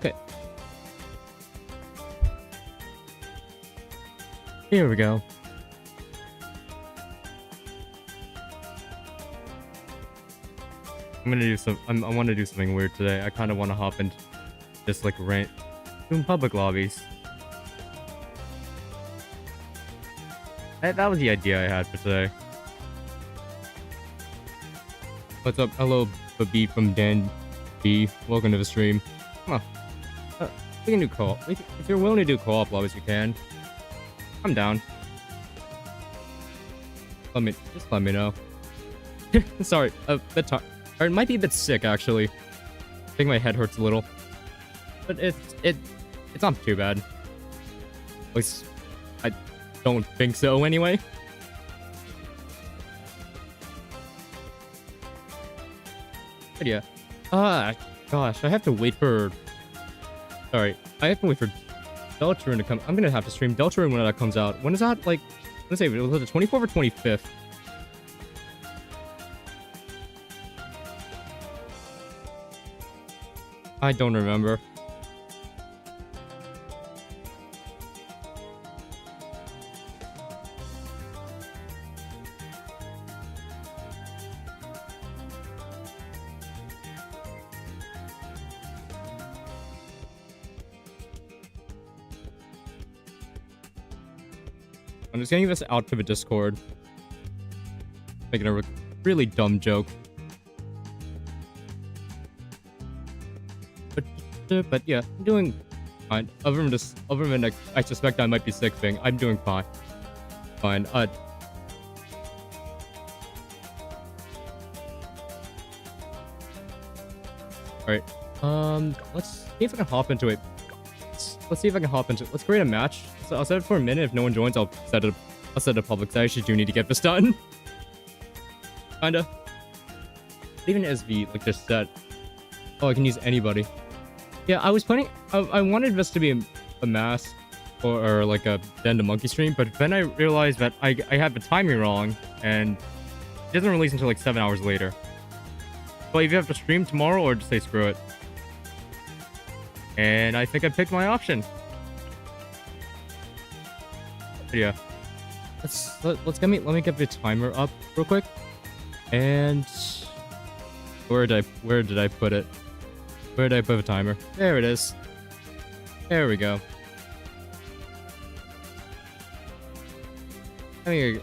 Okay. Here we go. I'm gonna do some. I want to do something weird today. I kind of want to hop and just like rant in public lobbies. That was the idea I had for today. What's up? Hello, B from Dan B. Welcome to the stream. Come on. We can do co-op. If you're willing to do co-op lobbies, you can. I'm down. Just let me know. Sorry, or it might be a bit sick actually. I think my head hurts a little, but it's not too bad. At least I don't think so anyway. But yeah. Gosh, I have to wait for. Sorry, I have to wait for Deltarune to come. I'm gonna have to stream Deltarune when that comes out. When is that? Like, let's say, was it the 24th or 25th? I don't remember. I'm just getting this out to the Discord. Making a really dumb joke. But yeah, I'm doing fine. Other than I suspect I might be sick thing, I'm doing fine. Fine. Alright. Let's see if I can hop into it. Let's see if I can hop into it. Let's create a match. So I'll set it for a minute. If no one joins, I'll set it public. So I actually do need to get this done. Kinda. Even as the like just set. Oh, I can use anybody. Yeah, I was planning. I wanted this to be a mask or like a Den the Monkey stream, but then I realized that I had the timing wrong, and it doesn't release until like 7 hours later. So either have to stream tomorrow or just say screw it. And I think I picked my option. But yeah, let me get the timer up real quick. And where did I put it? Where did I put the timer? There it is. There we go. I think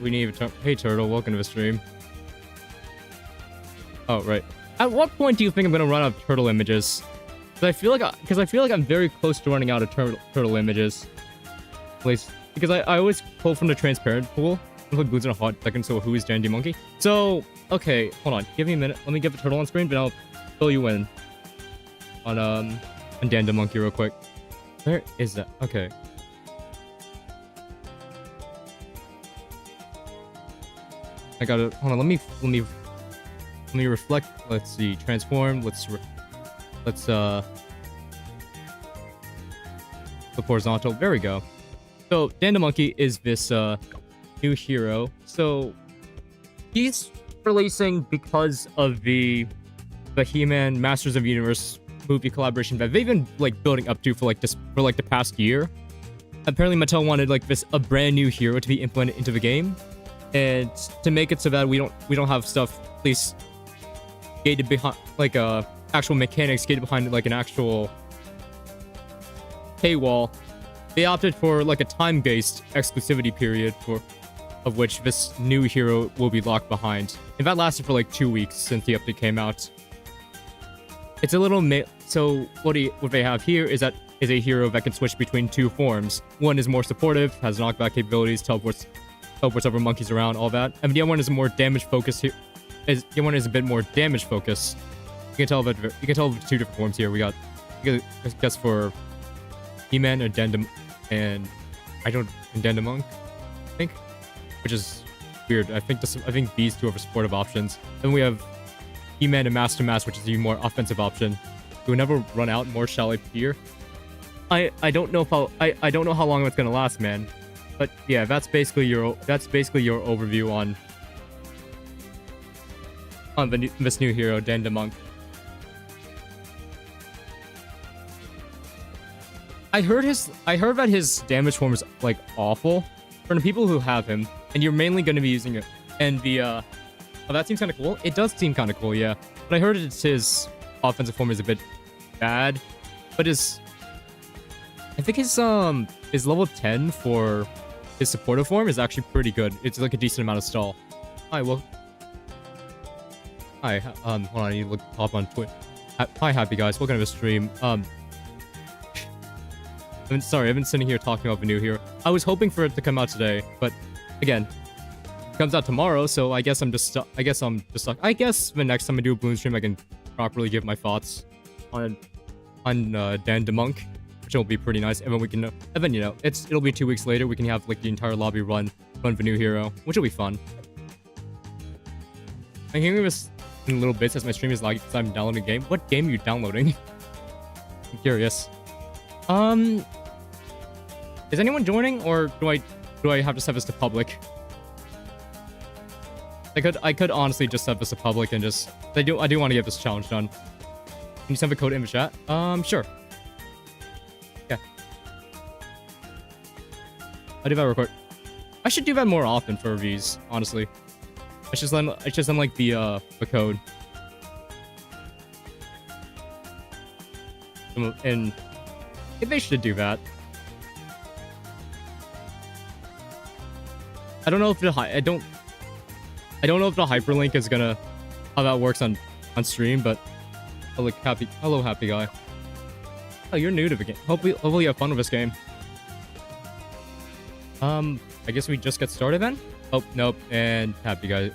we need a hey Turtle, welcome to the stream. Oh right. At what point do you think I'm gonna run out of turtle images? Because I feel like I'm very close to running out of turtle images. At least because I always pull from the transparent pool. I'll put Bloons in a hot second. So who is Dandy Monkey? So okay, hold on. Give me a minute. Let me get the turtle on screen, but I'll fill you in on Dandy Monkey real quick. Where is that? Okay. I got it. Hold on. Let me reflect. Let's see. Transform. Let's flip horizontal. There we go. So Dandy Monkey is this new hero. So he's releasing because of the He-Man Masters of the Universe movie collaboration that they've been like building up to for the past year. Apparently Mattel wanted like a brand new hero to be implemented into the game, and to make it so that we don't have stuff at least gated behind like actual mechanics gated behind like an actual paywall. They opted for like a time-based exclusivity period of which this new hero will be locked behind. And that lasted for like 2 weeks since the update came out. It's a little so what they have here is a hero that can switch between two forms. One is more supportive, has knockback capabilities, teleports over monkeys around, all that. And the other one is more damage focused here. The other one is a bit more damage focused. You can tell the two different forms here. I guess for He-Man and Dendam and Dendamunk, I think, which is weird. I think these two are supportive options. Then we have He-Man and Master Mask, which is the more offensive option. We'll never run out, more shall appear. I don't know I don't know how long it's gonna last, man. But yeah, that's basically your overview on this new hero, Dendamunk. I heard that his damage form is like awful for the people who have him, and you're mainly going to be using it. And the oh, that seems kind of cool. It does seem kind of cool, yeah. But I heard his offensive form is a bit bad, but I think his level 10 for his supportive form is actually pretty good. It's like a decent amount of stall. Hi, well, hi. Hold on, I need to look up on Twitch. Hi, happy guys. Welcome to the stream. Sorry, I've been sitting here talking about the new hero. I was hoping for it to come out today, but again, it comes out tomorrow, so I guess I'm just stuck. I guess the next time I do a Bloons stream, I can properly give my thoughts on Dan DeMonk, which will be pretty nice. And then we can, and then you know, it'll be 2 weeks later. We can have like the entire lobby run the new hero, which will be fun. I'm hearing this in little bits as my stream is lagging because I'm downloading a game. What game are you downloading? I'm curious. Is anyone joining, or do I have to set this to public? I could honestly just set this to public and just I do want to get this challenge done. Can you send the code in the chat? Sure. Yeah. I do that real quick. I should do that more often for reviews, honestly. I should send like the code. And they should do that. I don't know if the hyperlink is gonna how that works on stream, but hello happy guy. Oh, you're new to the game. Hopefully you have fun with this game. I guess we just get started then. Oh nope, and happy guy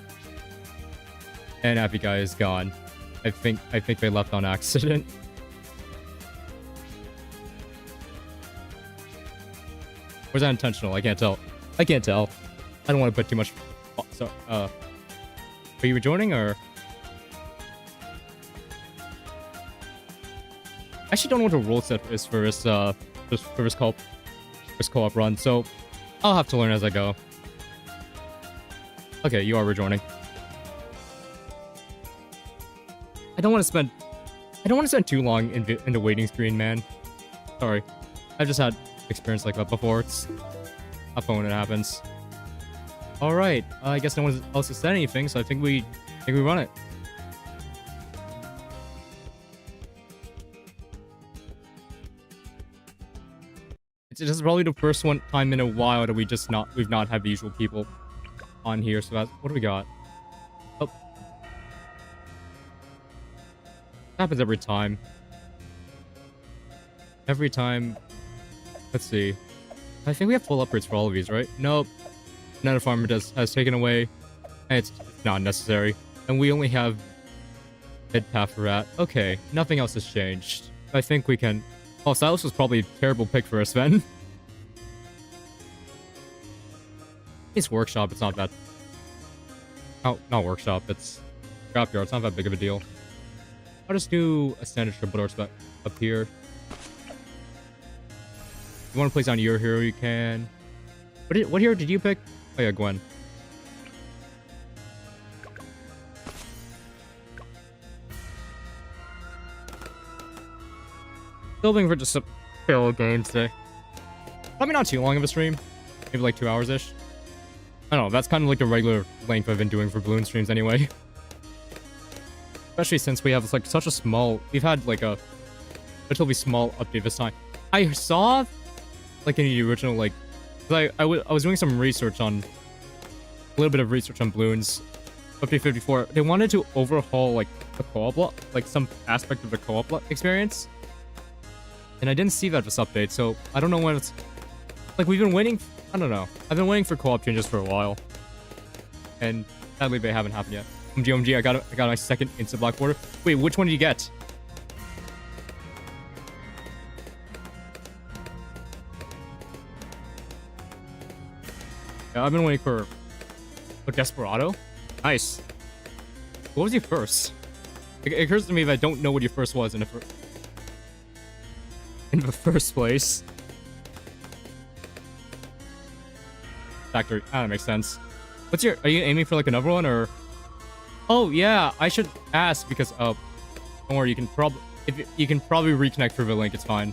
is gone. I think they left on accident. Was that intentional? I can't tell. I don't want to put too much. Oh, sorry. Are you joining or? I actually don't know what the rule set is for this co-op run, so I'll have to learn as I go. Okay, you are rejoining. I don't want to spend too long in the waiting screen, man. Sorry, I've just had experience like that before. It's not fun when it happens. All right, I guess no one else has said anything, so I think we run it. This is probably the first time in a while that we've not had the usual people on here. So that's what do we got? Oh, it happens every time. Every time. Let's see. I think we have full upgrades for all of these, right? Nope. Another farmer has taken away, and it's not necessary. And we only have mid path for that. Okay, nothing else has changed. I think we can. Oh, Silas was probably a terrible pick for us then. It's workshop. It's not that. Oh, not workshop. It's scrapyard. It's not that big of a deal. I'll just do a standard triple spec up here. If you want to place on your hero, you can. What hero did you pick? Oh yeah, Gwen. Building for just a fail game today. Probably not too long of a stream. Maybe like 2 hours-ish. I don't know, that's kind of like the regular length I've been doing for Bloons streams anyway. Especially since we have like such a small... We've had like a relatively small update this time. I saw like in the original like... I was doing some research on... A little bit of research on Bloons. Update 54. They wanted to overhaul like the co-op, like some aspect of the co-op experience. And I didn't see that this update, so I don't know when it's... Like, we've been waiting... I don't know. I've been waiting for co-op changes for a while. And sadly, they haven't happened yet. OMG, I got my second instant black border. Wait, which one did you get? Yeah, I've been waiting for... Oh, Desperado? Nice. What was your first? It occurs to me that I don't know what your first was in the first place. Factory. Ah, that makes sense. Are you aiming for like another one or? Oh yeah, I should ask because don't worry, you can probably reconnect through the link. It's fine.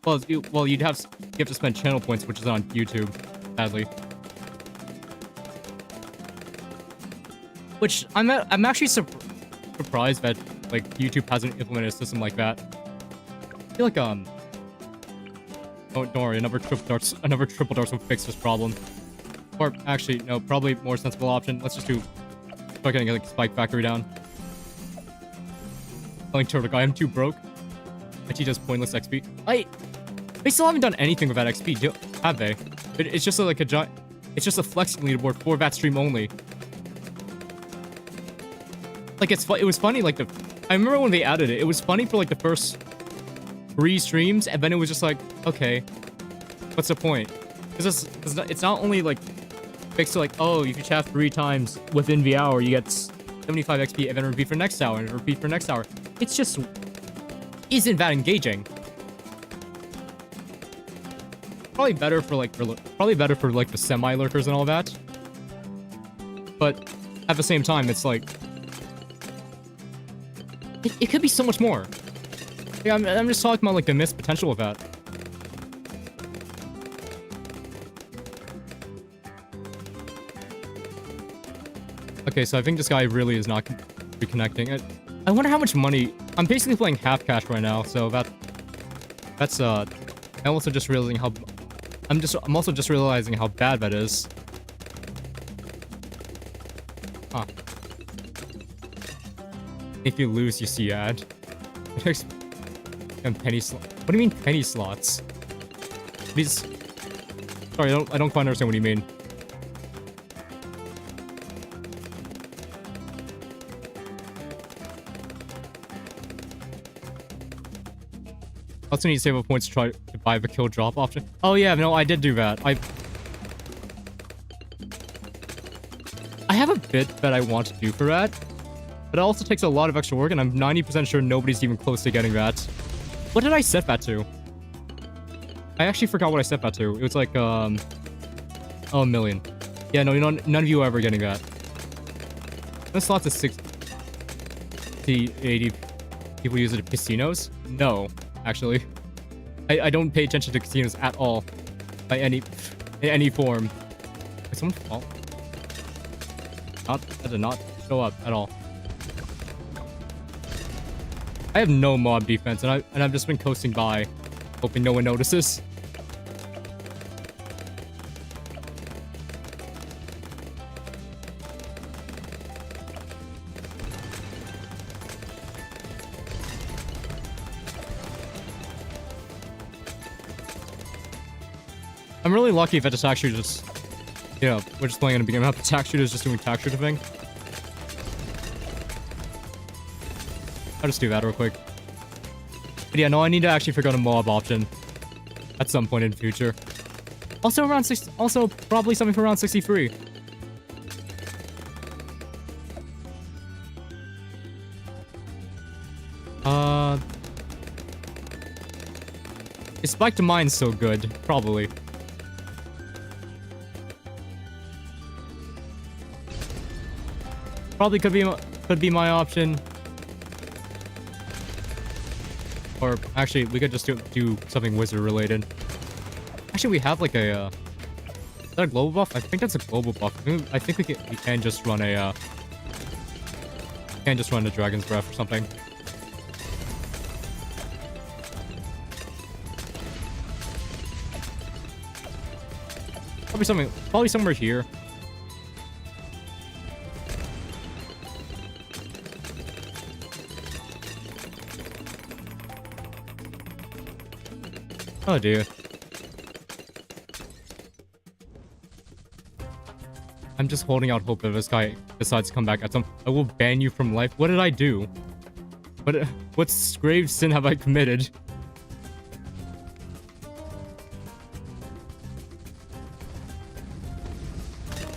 well, you have to spend channel points, which is on YouTube, sadly. Which I'm actually surprised that like YouTube hasn't implemented a system like that. I feel like oh, don't worry, another triple darts will fix this problem. Or actually, no, probably more sensible option. Let's just start getting like spike factory down. Telling Turtle Guy I'm too broke. And he does pointless XP. They still haven't done anything with that XP, have they? It's just like a giant. It's just a flexing leaderboard for that stream only. Like it was funny. Like I remember when they added it. It was funny for like the first 3 streams, and then it was just like, okay, what's the point? Because it's not only like fixed to like, oh, if you chat 3 times within the hour, you get 75 XP, and then repeat for next hour, and repeat for next hour. It's just isn't that engaging. Probably better for like the semi lurkers and all that. But at the same time, it's like it could be so much more. Yeah, I'm just talking about like the missed potential of that. Okay, so I think this guy really is not reconnecting. I wonder how much money. I'm basically playing half cash right now, so that's I'm also just realizing how I'm also just realizing how bad that is. Huh. If you lose, you see ad. And penny slot. What do you mean penny slots? These. Sorry, I don't quite understand what you mean. Also need to save up points to try to buy the kill drop option. Oh yeah, no, I did do that. I have a bit that I want to do for that, but it also takes a lot of extra work, and I'm 90% sure nobody's even close to getting that. What did I set that to? I actually forgot what I set that to. It was like, oh, a million. Yeah, no, none of you are ever getting that. This slot's at 60, 80 people use it at casinos? No. Actually, I don't pay attention to casinos at all, in any form. Did someone fall? That did not show up at all. I have no mob defense, and I've just been coasting by, hoping no one notices. I'm really lucky if it's actually just, you know, we're just playing in the beginning. The tack shooter's just doing tack shooter thing. I'll just do that real quick. But yeah, no, I need to actually figure out a mob option at some point in the future. Also around 60, also probably something for around 63. Is Spike to Mine so good? Probably. Probably could be my option. Or actually, we could just do something wizard related. Actually, we have like a is that a global buff? I think that's a global buff. I think we can just run a Dragon's Breath or something. Probably somewhere here. Oh dear. I'm just holding out hope that this guy decides to come back at some. I will ban you from life. What did I do? What grave sin have I committed?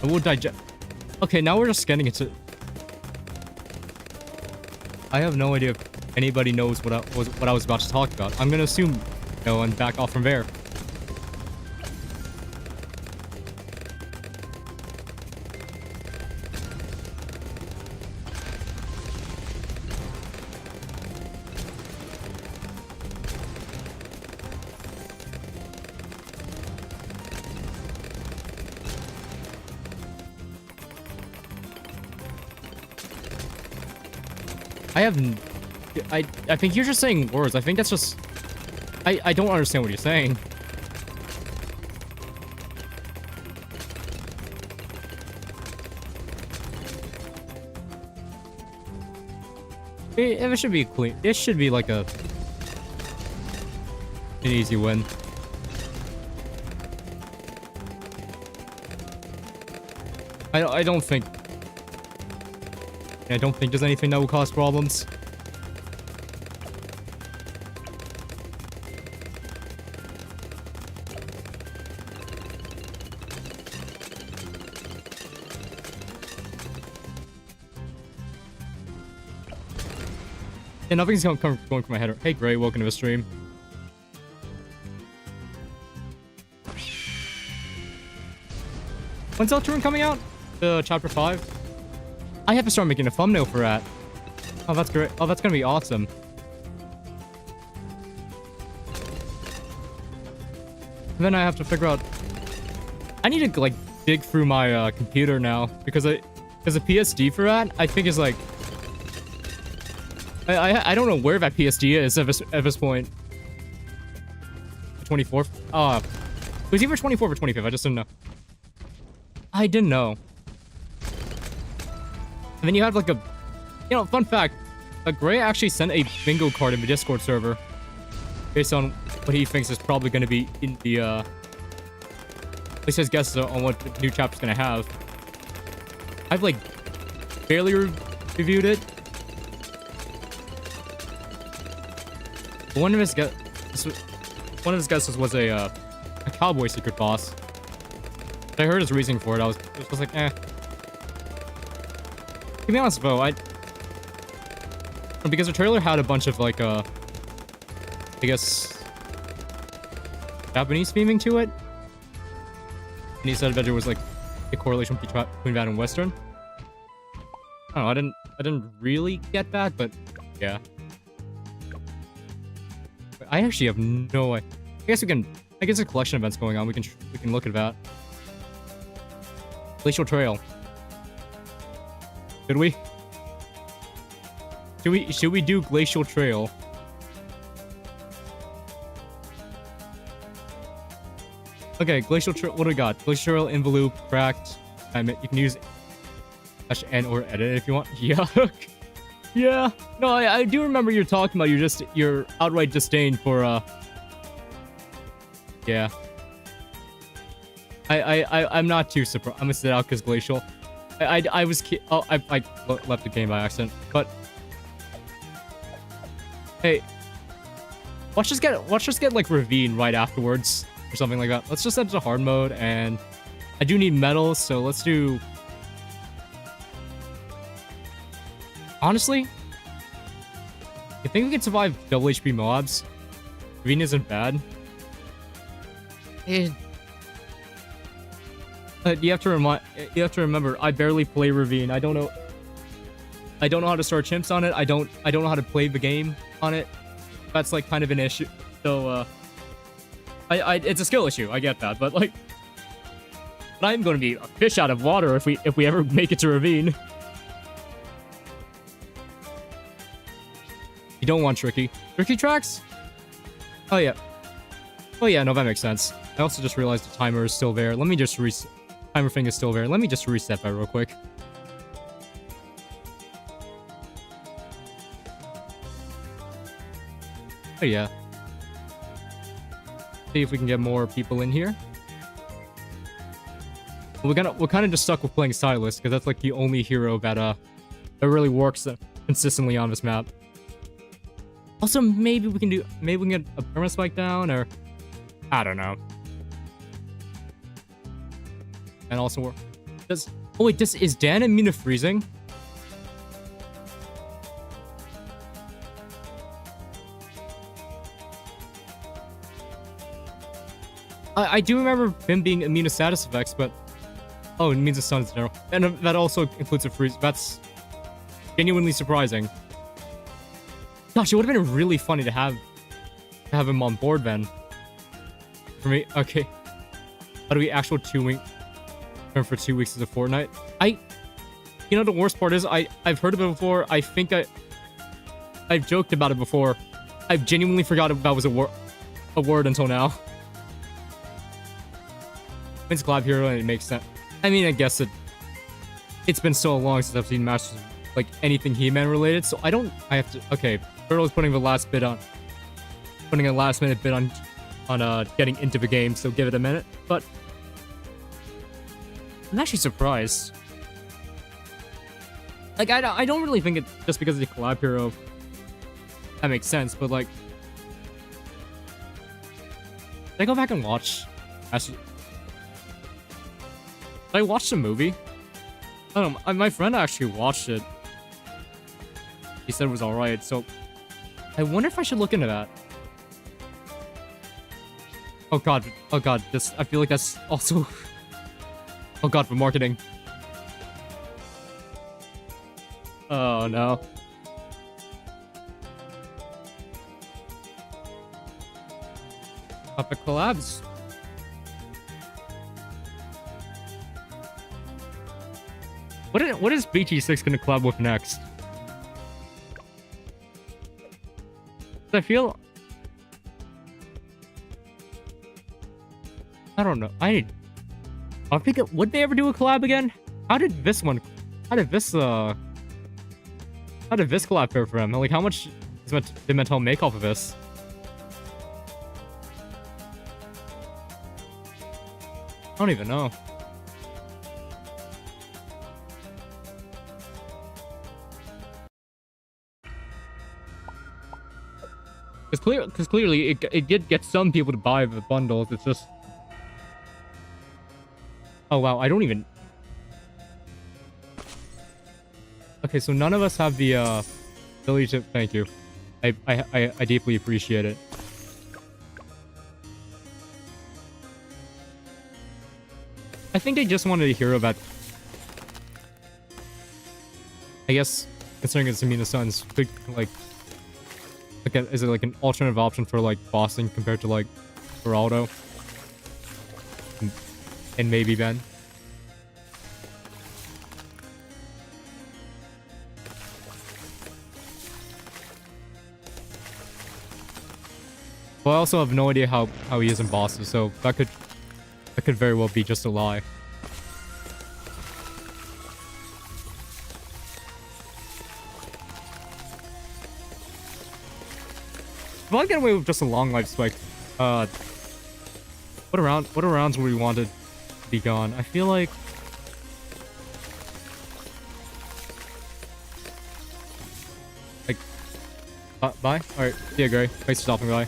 I will digest. Okay, now we're just getting into. I have no idea if anybody knows what I was about to talk about. I'm gonna assume no and back off from there. I have... I think you're just saying words. I think that's just... I don't understand what you're saying. It should be clean. It should be like an easy win. I don't think there's anything that will cause problems. And nothing's going from my head. Hey, Gray, welcome to the stream. When's Deltarune coming out? Chapter 5? I have to start making a thumbnail for that. Oh, that's great. Oh, that's gonna be awesome. And then I have to figure out... I need to, like, dig through my computer now. Because the PSD for that, I think is, like... I don't know where that PSD is at this point. 24th? It was either 24th or 25th. I just didn't know. I didn't know. And then you have like a... You know, fun fact. Gray actually sent a bingo card in the Discord server. Based on what he thinks is probably going to be in the... At least his guesses on what the new chapter's going to have. I've like... barely reviewed it. One of his guesses was a cowboy secret boss. I heard his reasoning for it. I was like, eh. To be honest, though, because the trailer had a bunch of like I guess Japanese theming to it, and he said that there was like a correlation between that and Western. I don't know. I didn't really get that, but yeah. I actually have no idea. I guess a collection of events going on. We can look at that. Glacial Trail. Should we? Should we do Glacial Trail? Okay, Glacial Trail. What do we got? Glacial Trail, Involute, Cracked. You can use /n or edit it if you want. Yuck. Yeah. No, I do remember you talking about your outright disdain for yeah. I'm not too surprised. I'm gonna sit out because Glacial. I was I left the game by accident. But hey, let's just get like Ravine right afterwards or something like that. Let's just set it to hard mode, and I do need metals, so let's do. Honestly, I think we can survive double HP mobs. Ravine isn't bad. You have to remember, I barely play Ravine. I don't know how to start chimps on it. I don't know how to play the game on it. That's like kind of an issue. So it's a skill issue. I get that, but like, I'm going to be a fish out of water if we ever make it to Ravine. You don't want tricky tracks? Oh yeah. Oh yeah, no, that makes sense. I also just realized the timer is still there. Let me just timer thing is still there. Let me just reset that real quick. Oh yeah. See if we can get more people in here. We're kind of just stuck with playing Silas because that's like the only hero that really works consistently on this map. Also, maybe we can get a perma spike down, or I don't know. And also, oh wait, is Dan immune to freezing? I do remember him being immune to status effects, but oh, it means the sun is general, and that also includes a freeze. That's genuinely surprising. Gosh, it would have been really funny to have him on board then. For me, okay. How do we actual 2 week turn for 2 weeks as a fortnight? You know, the worst part is I've heard of it before. I think I've joked about it before. I've genuinely forgotten that was a word until now. It's collab hero and it makes sense. I mean, I guess it's been so long since I've seen Masters of, like, anything He-Man related, so I have to. Okay, Turtle's putting a last minute bid on getting into the game, so give it a minute. But I'm actually surprised. Like, I don't really think it just because it's a collab hero. That makes sense, but like, did I go back and watch? Did I watch the movie? I don't know. My friend actually watched it. He said it was alright, so I wonder if I should look into that. Oh god, I feel like that's also... Oh god, for marketing. Oh no. Epic collabs. What is BT6 gonna collab with next? I feel... I don't know. I think would they ever do a collab again? How did this collab fare for him? Like, how much did Mattel make off of this? I don't even know. Because clearly it did get some people to buy the bundles. It's just... Oh wow, I don't even... Okay, so none of us have the ability to... Thank you. I deeply appreciate it. I think they just wanted a hero that... I guess, considering it's Amina Sons, could, like... Again, is it like an alternative option for like Boston compared to like Geraldo? And maybe Ben? Well, I also have no idea how he is in Boston, so that could very well be just a lie. If I get away with just a long life spike, what rounds would we want to be gone? I feel like... bye? Alright, see ya, Gray. Thanks for stopping by.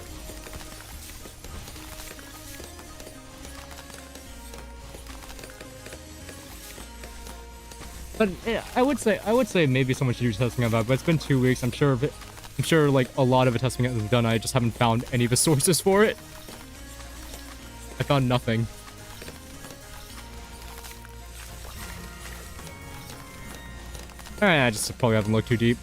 But yeah, I would say maybe someone should do testing on that, but it's been 2 weeks. I'm sure like a lot of the testing has been done. I just haven't found any of the sources for it. I found nothing. Alright, I just probably haven't looked too deep.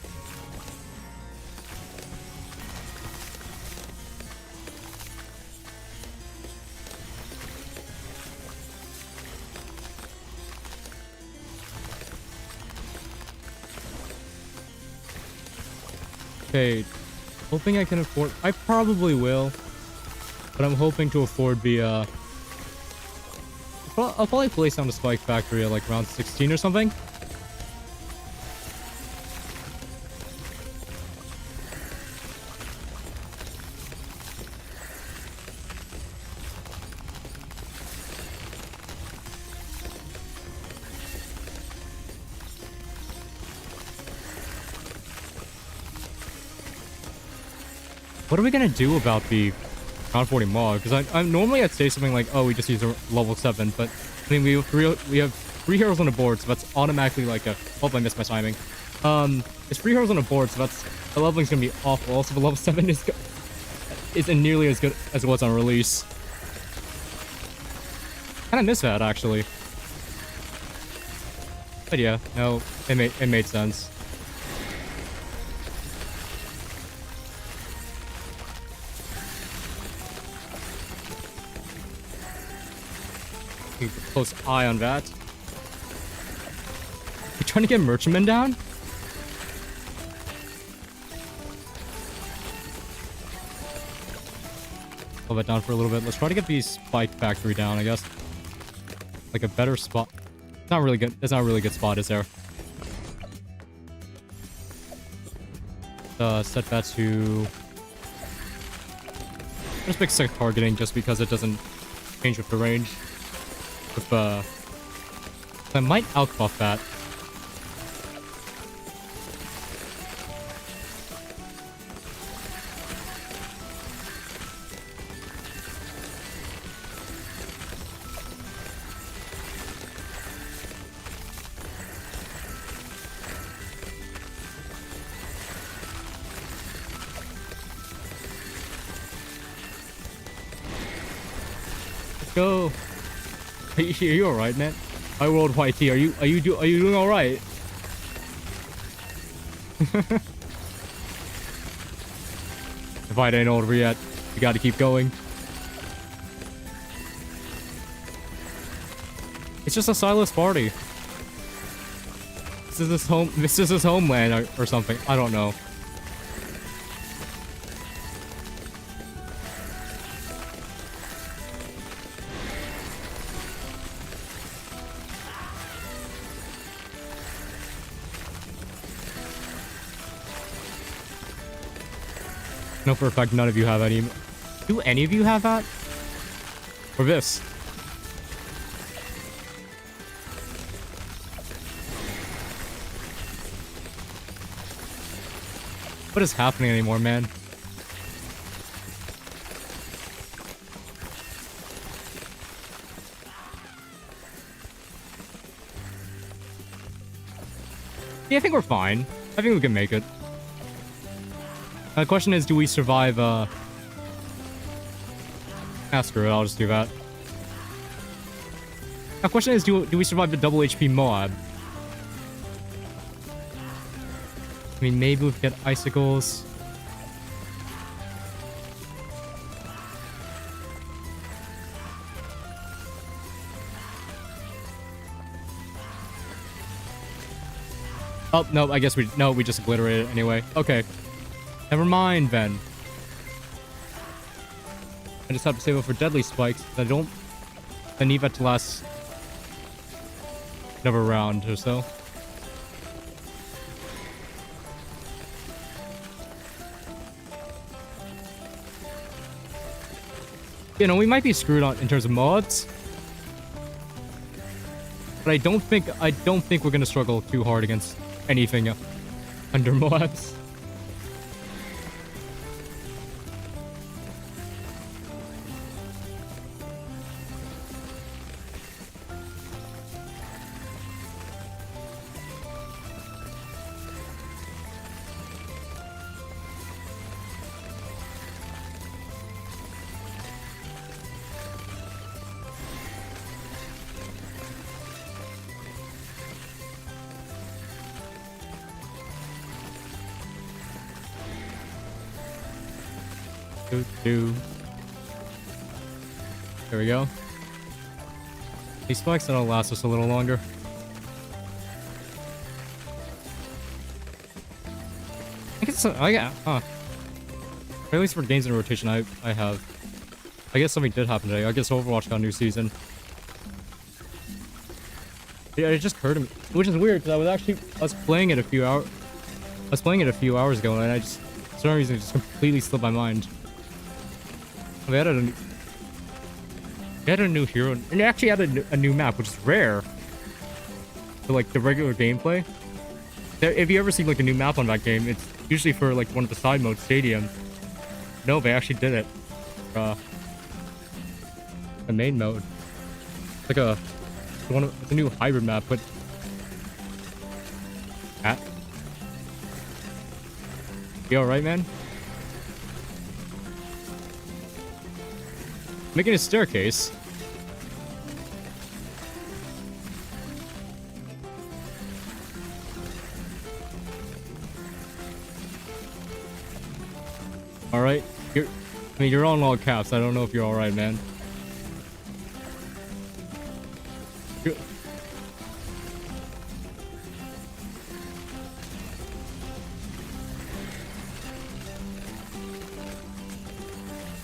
Okay, hoping I can afford... I probably will. But I'm hoping to afford the, I'll probably place down the Spike Factory at like round 16 or something. What are we gonna do about the round 40 mod? Because I normally I'd say something like, oh, we just use a level 7, but I mean we have 3 heroes on the board, so that's automatically like a... Hope I missed my timing. It's 3 heroes on the board, so that's... The leveling's gonna be awful. Also, the level 7 isn't nearly as good as it was on release. Kinda miss that, actually. But yeah, no, it made sense. Keep a close eye on that. You trying to get Merchantman down? Hold that down for a little bit. Let's try to get the spike factory down, I guess. Like a better spot. It's not really good. It's not a really good spot, is there? Set that to... Just make sick targeting just because it doesn't change with the range. With, I might outbuff that. Go. Are you alright, man? My world YT, are you doing alright? The fight ain't over yet. We gotta keep going. It's just a silas party. This is his homeland or something. I don't know. No, for a fact, none of you have any. Do any of you have that? Or this? What is happening anymore, man? Yeah, I think we're fine. I think we can make it. The question is, do we survive, screw it, I'll just do that. The question is, do we survive the double HP Moab? I mean, maybe we could get icicles. Oh, no, I guess we just obliterated it anyway. Okay. Never mind, then. I just have to save up for deadly spikes. I need that to last another round or so. You know, we might be screwed on in terms of mods, but I don't think we're gonna struggle too hard against anything under mods. There we go. These spikes that'll last us a little longer. I guess at least for games in rotation, I have. I guess something did happen today. I guess Overwatch got a new season. Yeah, it just occurred to me, which is weird because I was playing it a few hours. I was playing it a few hours ago, and I just, for some reason, it just completely slipped my mind. They added a new hero, and they actually added a new map, which is rare for like the regular gameplay. If you ever see like a new map on that game, it's usually for like one of the side modes, Stadium. No, they actually did it. The main mode, it's like it's a new hybrid map, but you all right, man? Making a staircase. All right, you're on log caps. I don't know if you're all right, man.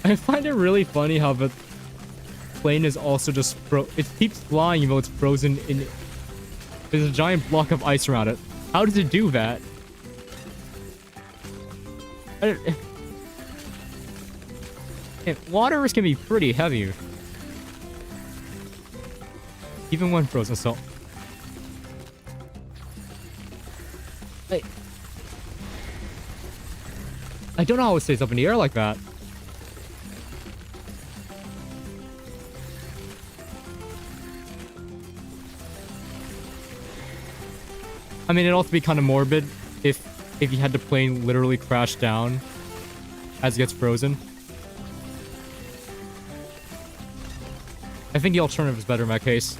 I find it really funny how the plane is also just it keeps flying even though it's frozen in. There's a giant block of ice around it. How does it do that? Water can be pretty heavy. Even when frozen, so... I don't know how it stays up in the air like that. I mean, it'd also be kind of morbid if you had the plane literally crash down as it gets frozen. I think the alternative is better in that case.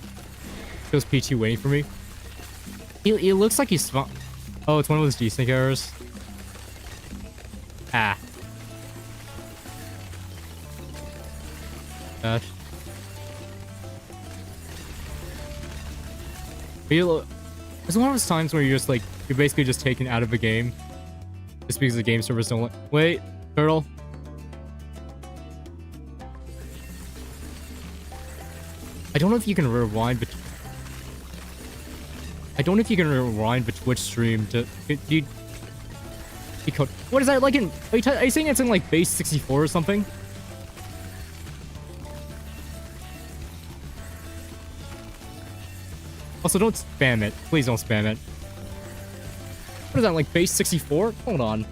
Feels PT waiting for me. It looks like he's... Oh, it's one of those desync errors. Ah. Gosh. It's one of those times where you're just like, you're basically just taken out of the game. Just because the game servers don't let... Wait, turtle. I don't know if you can rewind, but... I don't know if you can rewind the Twitch stream to... Decode. What is that like in... Are you saying it's in like base 64 or something? Also, don't spam it. Please don't spam it. What is that, like base 64? Hold on. You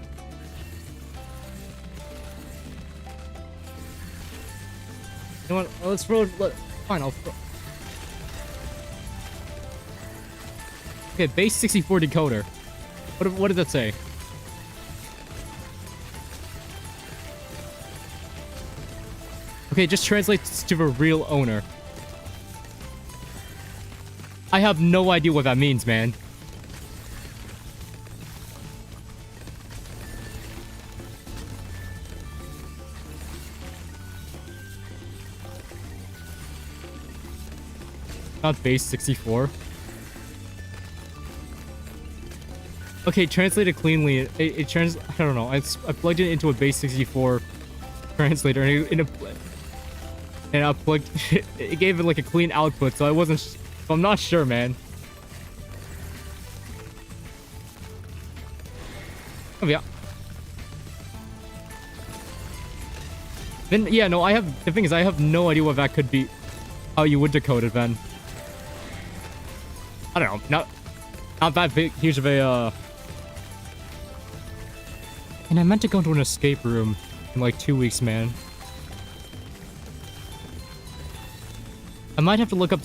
know what? Let's throw... Fine, I'll throw... Okay, base 64 decoder. What did that say? Okay, it just translates to the real owner. I have no idea what that means, man. Not base 64. Okay, translate it cleanly. It I don't know. I plugged it into a base 64 translator, and I plugged. It gave it like a clean output, so I wasn't. So I'm not sure, man. Oh yeah. Then yeah, no. The thing is, I have no idea what that could be. How you would decode it, then. I don't know. Not that big, huge of a. And I meant to go into an escape room in like 2 weeks, man. I might have to look up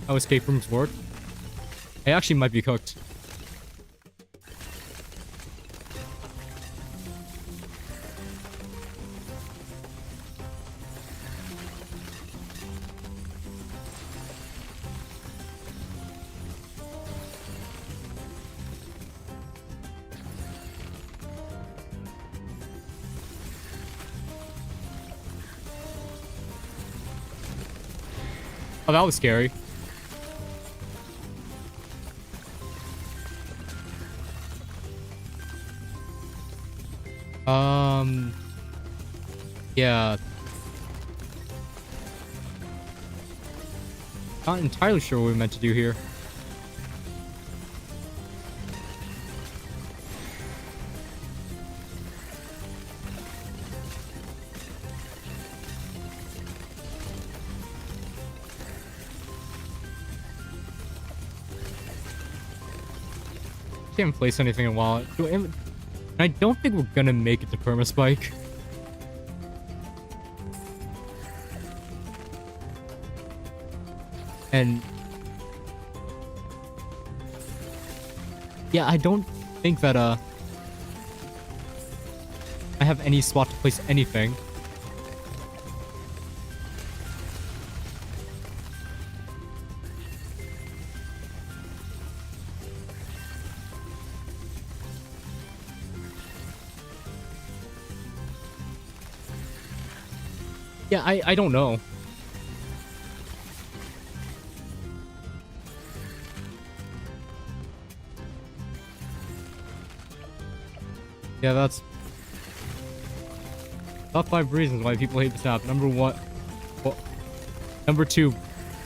how escape rooms work. I actually might be cooked. Oh, that was scary. Yeah. Not entirely sure what we meant to do here. Can't place anything in a while. I don't think we're gonna make it to permaspike. And yeah, I don't think that I have any spot to place anything. Yeah, I don't know. Yeah, that's... Top 5 reasons why people hate this app. Number 1. Well, number 2,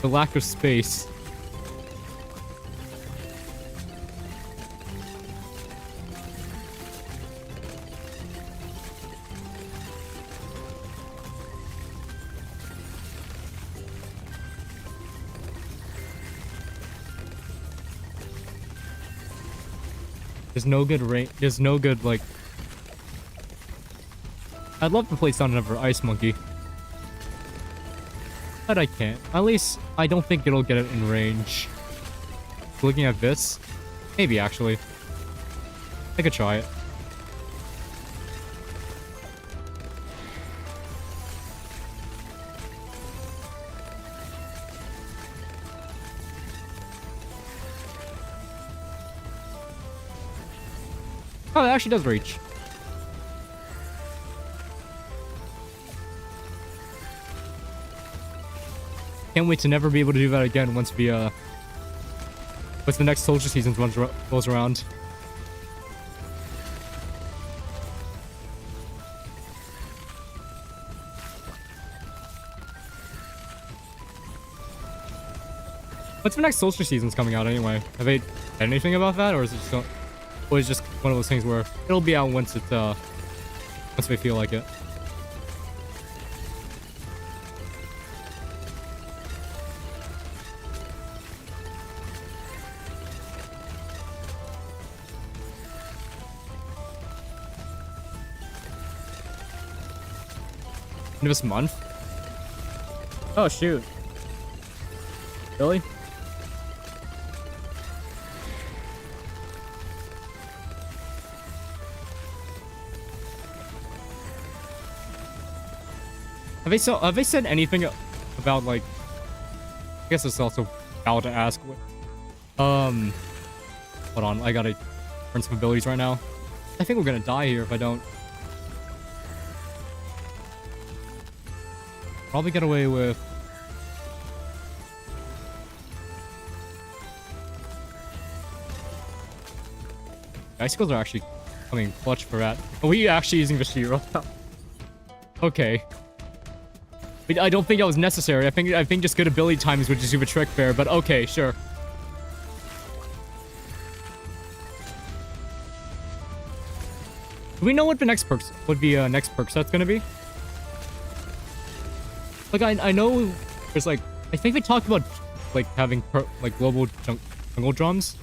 the lack of space. There's no good rain. There's no good, like... I'd love to play Sound Never Ice Monkey. But I can't. At least, I don't think it'll get it in range. Looking at this? Maybe, actually. I could try it. Oh, it actually does reach. Can't wait to never be able to do that again once we, once the next soldier season rolls around. What's the next soldier season's coming out anyway? Have they said anything about that, or is it just... Or is it just one of those things where it'll be out once it, once they feel like it? End of this month? Oh, shoot. Really? Have they said anything about, like... I guess it's also valid to ask. Hold on, I gotta earn some abilities right now. I think we're gonna die here if I don't. Probably get away with... Icicles are actually coming clutch for that. Are we actually using Vashiro? Okay. I don't think that was necessary. I think just good ability timings would just do a trick there, but okay, sure. Do we know what the next perks would be? Next perk set's gonna be? Like I know there's like I think they talked about like having like global jungle drums.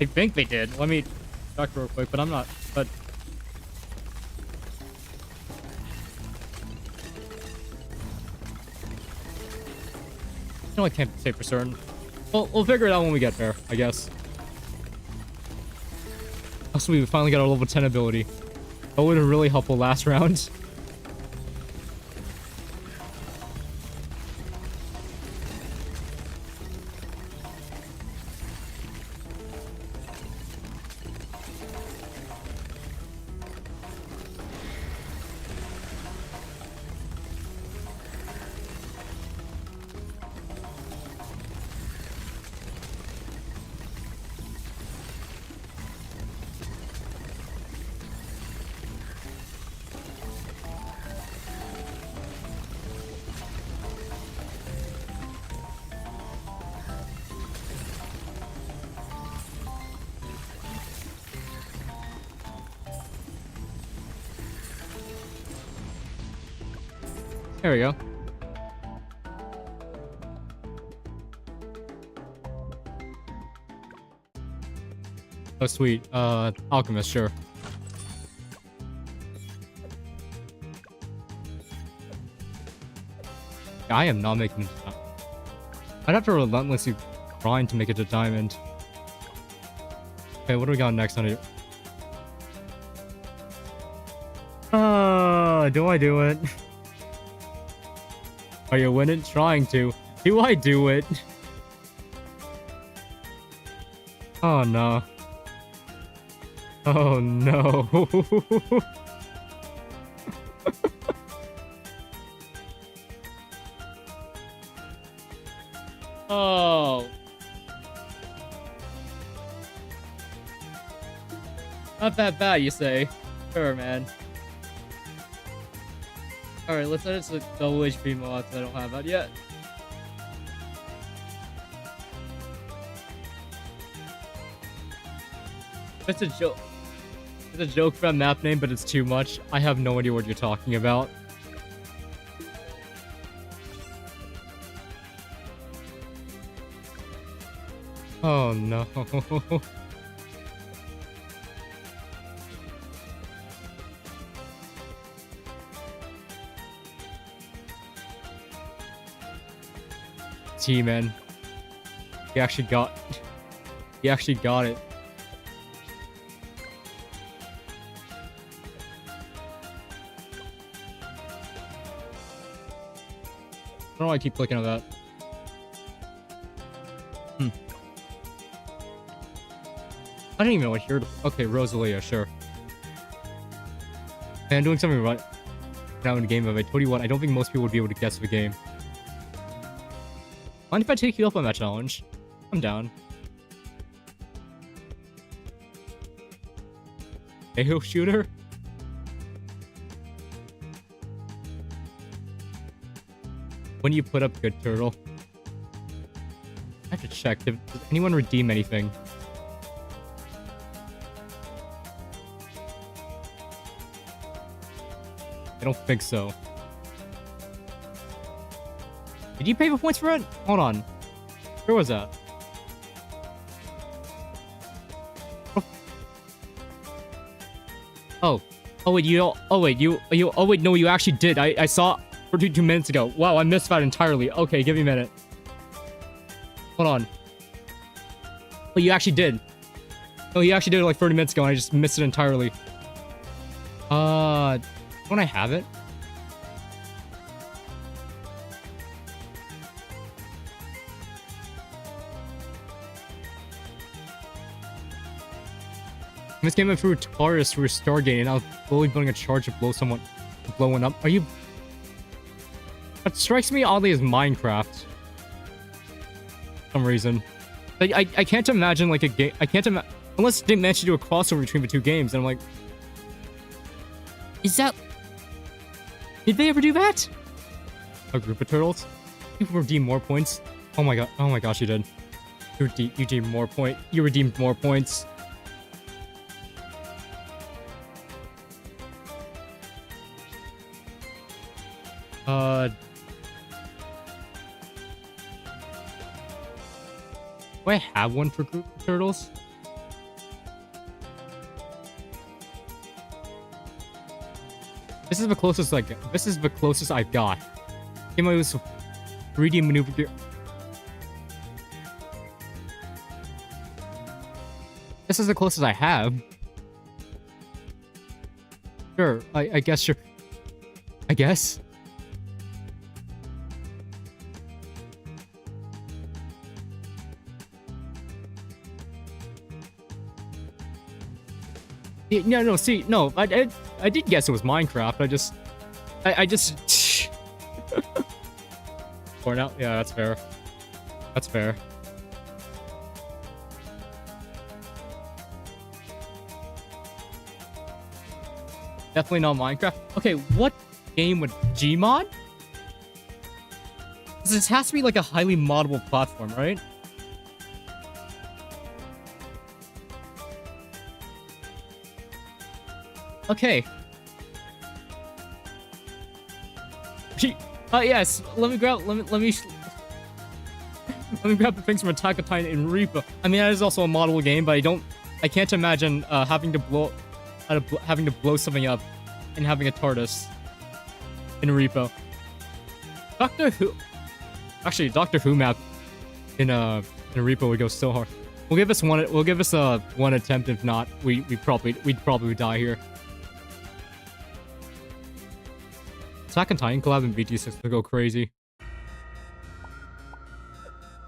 I think they did. Let me check real quick, but I'm not. But no, I can't say for certain. Well, we'll figure it out when we get there, I guess. Also, we finally got our level 10 ability. That would have really helpful last round. There we go. Oh, sweet. Alchemist, sure. I am not making it. I'd have to relentlessly grind to make it to diamond. Okay, what do we got next on it? Do I do it? Are you winning? Trying to. Do I do it? Oh no. Oh no. Oh. Not that bad, you say? Sure, man. Alright, let's edit the double HP mods. I don't have that yet. It's a joke. It's a joke for a map name, but it's too much. I have no idea what you're talking about. Oh no. T-Man. He actually got it. I don't know why I keep clicking on that. I don't even know what here. Okay, Rosalia, sure. Hey, I'm doing something right now in the game, but I told you what, I don't think most people would be able to guess the game. Mind if I take you up on that challenge? I'm down. Ayo shooter? When you put up good turtle. I have to check. Does anyone redeem anything? I don't think so. Did you pay for points for it? Hold on. Where was that? Oh. Oh wait, oh wait, no, you actually did. I saw 42 minutes ago. Wow, I missed that entirely. Okay, give me a minute. Hold on. Oh, you actually did. Oh, you actually did it like 30 minutes ago and I just missed it entirely. Don't I have it? In this game, I threw a Taurus through a Stargate, and I was slowly building a charge to blow someone, blowing up. Are you? That strikes me oddly as Minecraft. For some reason, I can't imagine like a game. I can't imagine unless they managed to do a crossover between the two games. And I'm like, is that? Did they ever do that? A group of turtles? You redeem more points? Oh my god! Oh my gosh, you did. You redeemed more point. You redeemed more points. Do I have one for group of turtles? This is the closest this is the closest I've got. Game I was 3D maneuver gear. This is the closest I have. Sure, I guess sure. I guess. Yeah, no, see, no, I did guess it was Minecraft. I just Or now, yeah, that's fair. That's fair. Definitely not Minecraft. Okay, what game would Gmod? This has to be like a highly moddable platform, right? Okay. Yes. Let me grab the things from Attack on Titan and Reaper. I mean, that is also a moddable game, but I can't imagine having to blow something up and having a TARDIS in Repo. Doctor Who map in Repo would go so hard. We'll give us one attempt. If not, we'd probably die here. Attack on Titan collab and VG6 will go crazy.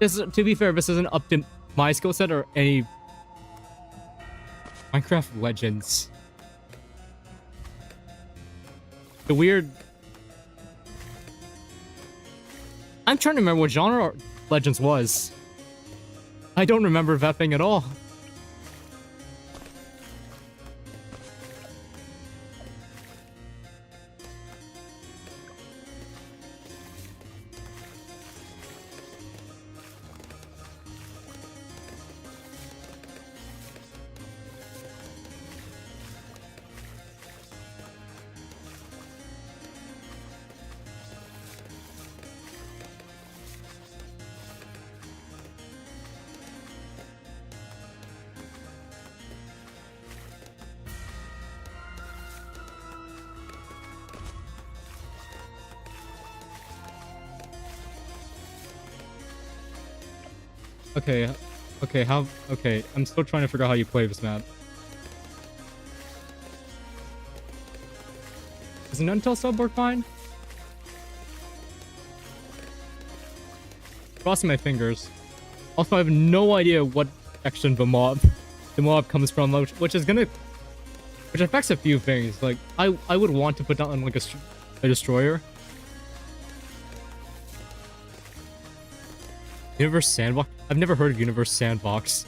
To be fair, this isn't up to my skill set or any Minecraft Legends. The weird. I'm trying to remember what genre Legends was. I don't remember that thing at all. Okay, okay, how... Okay, I'm still trying to figure out how you play this map. Does an Until sub work fine? Crossing my fingers. Also, I have no idea what section the mob comes from, which is gonna... Which affects a few things. Like, I would want to put down, like, a destroyer. Universe Sandbox? I've never heard of Universe Sandbox.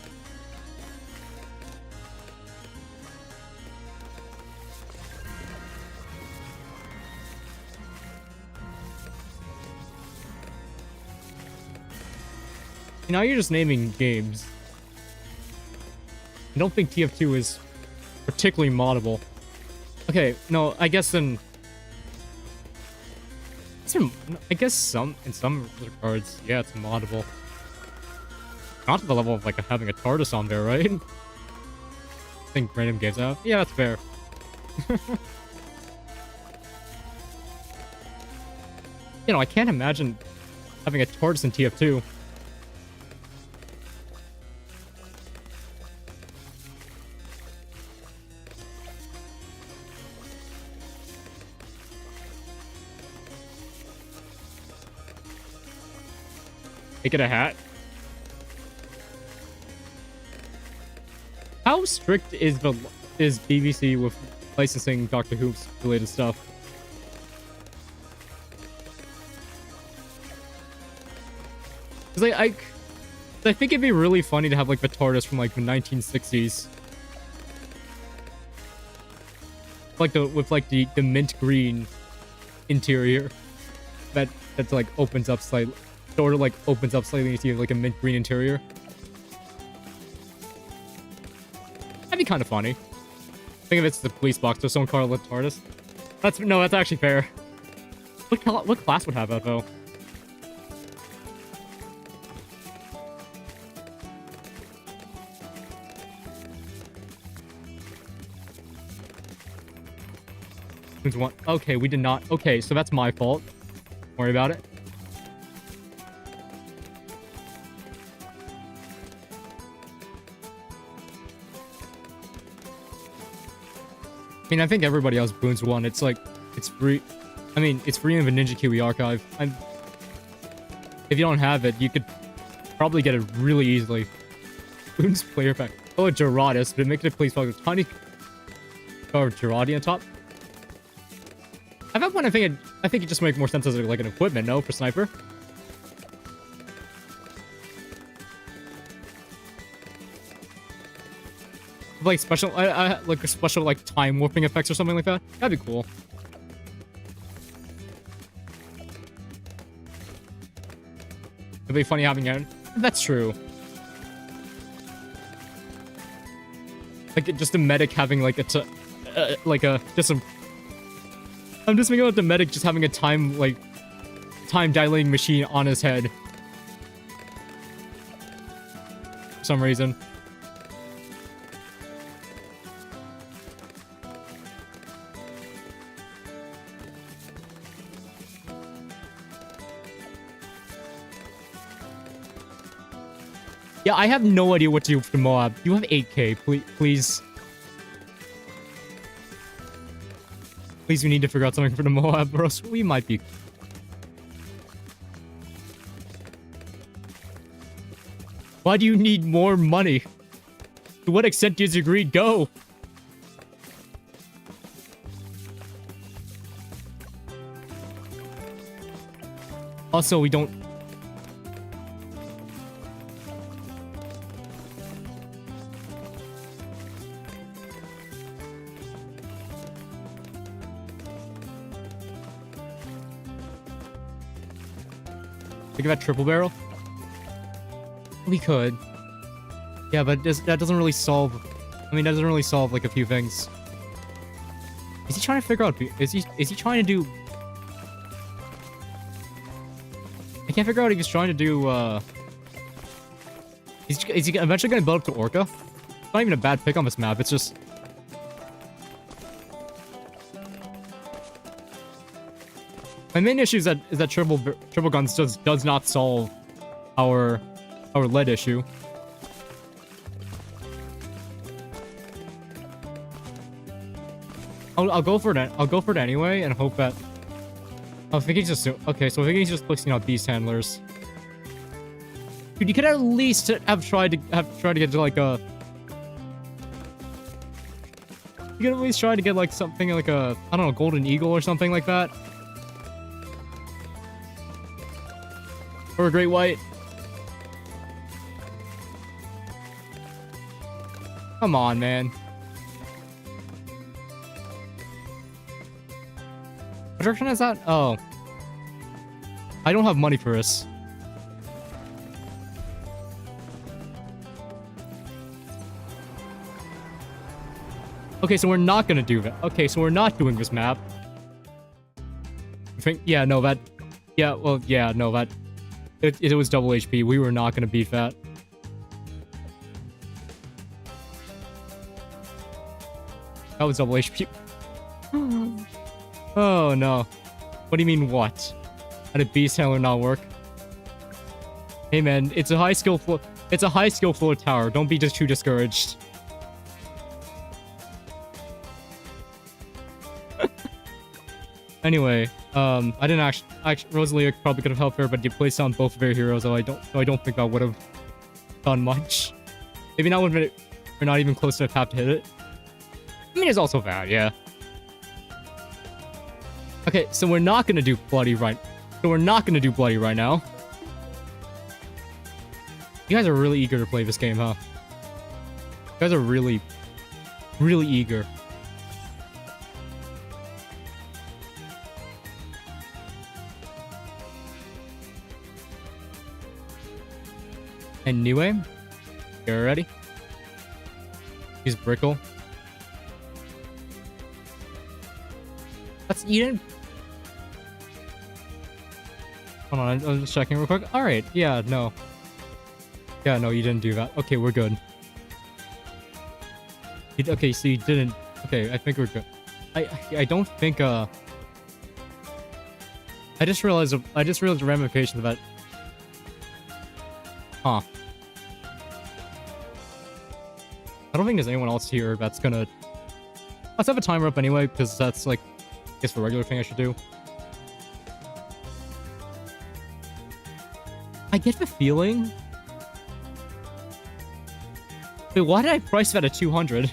Now you're just naming games. I don't think TF2 is particularly moddable. Okay, no, I guess then... I guess in some regards, yeah, it's moddable. Not to the level of, like, having a TARDIS on there, right? I think random games have. Yeah, that's fair. You know, I can't imagine having a TARDIS in TF2. Make it a hat. How strict is BBC with licensing Doctor Who's related stuff? Because I think it'd be really funny to have like the TARDIS from like the 1960s, like with the mint green interior that's like opens up slightly. Sort of like opens up slightly into like a mint green interior. That'd be kind of funny. Think of it's the police box or someone called it TARDIS. That's actually fair. What class would have that though? Okay, we did not. Okay, so that's my fault. Don't worry about it. I mean, I think everybody else Bloons 1. It's like, it's free. I mean, it's free in the Ninja Kiwi archive. If you don't have it, you could probably get it really easily. Bloons player pack. Oh, a Giraudus, but make it a police box with tiny car of Girardi on top. At that point, I think it just makes more sense as like an equipment, no, for sniper. Like special, like a special like time warping effects or something like that. That'd be cool. It'd be funny having it. That's true. Like just a medic having like I'm just thinking about the medic just having a time dilating machine on his head. For some reason. Yeah, I have no idea what to do for Moab. You have 8k, please. Please, we need to figure out something for the Moab, or else we might be... Why do you need more money? To what extent does your greed go? Also, we don't... Think of that triple barrel? We could. Yeah, but that doesn't really solve... I mean, that doesn't really solve, like, a few things. Is he trying to figure out... Is he trying to do... I can't figure out if he's trying to do, Is he eventually going to build up to Orca? It's not even a bad pick on this map, it's just... My main issue is that triple guns does not solve our Or lead issue. I'll go for it. I'll go for it anyway and hope that. I think he's just okay. So I think he's just placing out beast handlers. Dude, you could at least have tried to get to like a. You could at least try to get like something like a, I don't know, golden eagle or something like that. Or a great white. Come on, man. What direction is that? Oh. I don't have money for this. Okay, so we're not gonna do that. Okay, so we're not doing this map. I think, yeah, no, that... Yeah, well, yeah, no, that... It was double HP. We were not gonna beat that. That was double HP. Oh, no. What do you mean, what? How did beast handler not work? Hey, man, it's a high skill floor... It's a high skill floor tower. Don't be just too discouraged. Anyway, I didn't actually Rosalia probably could have helped her, but you placed on both of their heroes, so I don't think that would have done much. Maybe not when we're not even close enough to have to hit it. I mean, it's also bad, yeah. Okay, so we're not gonna do bloody right. So we're not gonna do bloody right now. You guys are really eager to play this game, huh? You guys are really, really eager. Anyway, you're ready? Use Brickle. That's Eden. Hold on, I'm just checking real quick. Alright, yeah, no. Yeah, no, you didn't do that. Okay, we're good. Okay, so you didn't... Okay, I think we're good. I don't think, I just realized the ramifications of that. Huh. I don't think there's anyone else here that's gonna... Let's have a timer up anyway, because that's, like, I guess the regular thing I should do. I get the feeling... Wait, why did I price that at 200?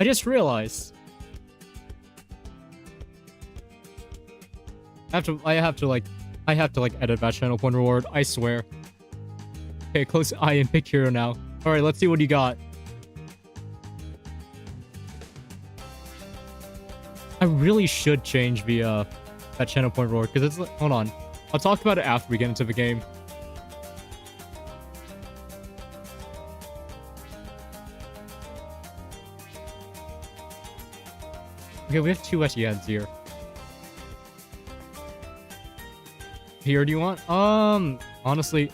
I just realized. I have to edit that channel point reward, I swear. Okay, close eye and pick hero now. Alright, let's see what you got. I really should change the that channel point reward, because it's like, hold on. I'll talk about it after we get into the game. Okay, we have 2 Etiennes here. Here, do you want? Honestly...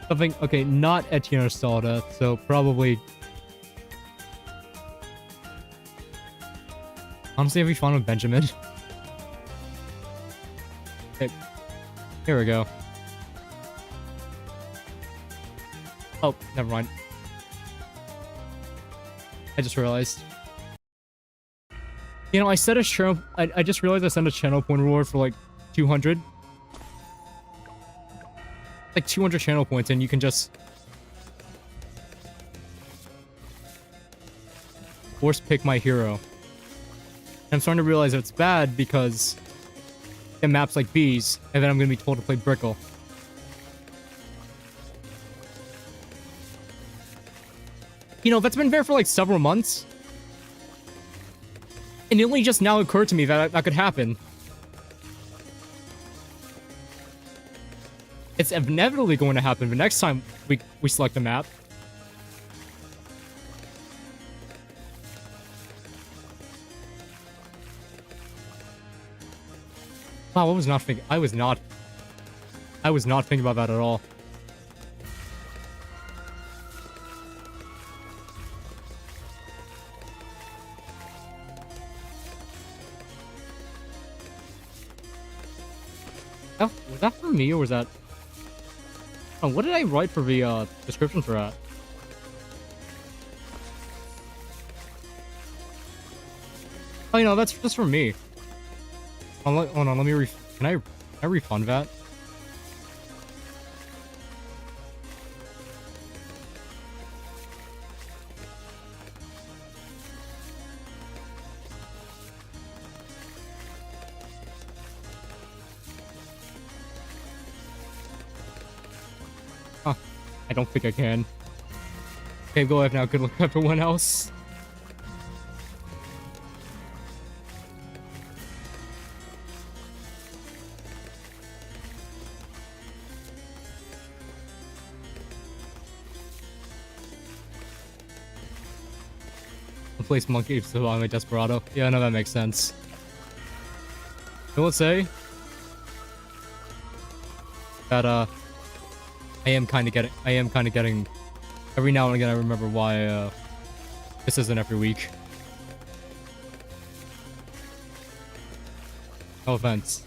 Something... Okay, not Etienne or Salda, so probably... Honestly, have we found with Benjamin? Okay. Here we go. Oh, never mind. I just realized. You know, I set a channel... I just realized I sent a channel point reward for like 200. Like 200 channel points, and you can just... force pick my hero. And I'm starting to realize that it's bad because it maps like bees, and then I'm going to be told to play Brickle. You know, that's been there for like several months. And it only just now occurred to me that that could happen. It's inevitably going to happen the next time we select a map. Wow, I was not thinking about that at all. Oh, was that for me or was that... Oh, what did I write for the description for that? Oh, you know, that's just for me. Hold on, let me can I refund that? Huh. I don't think I can. Okay, go ahead now. Good luck to everyone else. Replace monkey to buy my desperado. Yeah, no, that makes sense. I will say that I am kind of getting every now and again I remember why this isn't every week. No offense.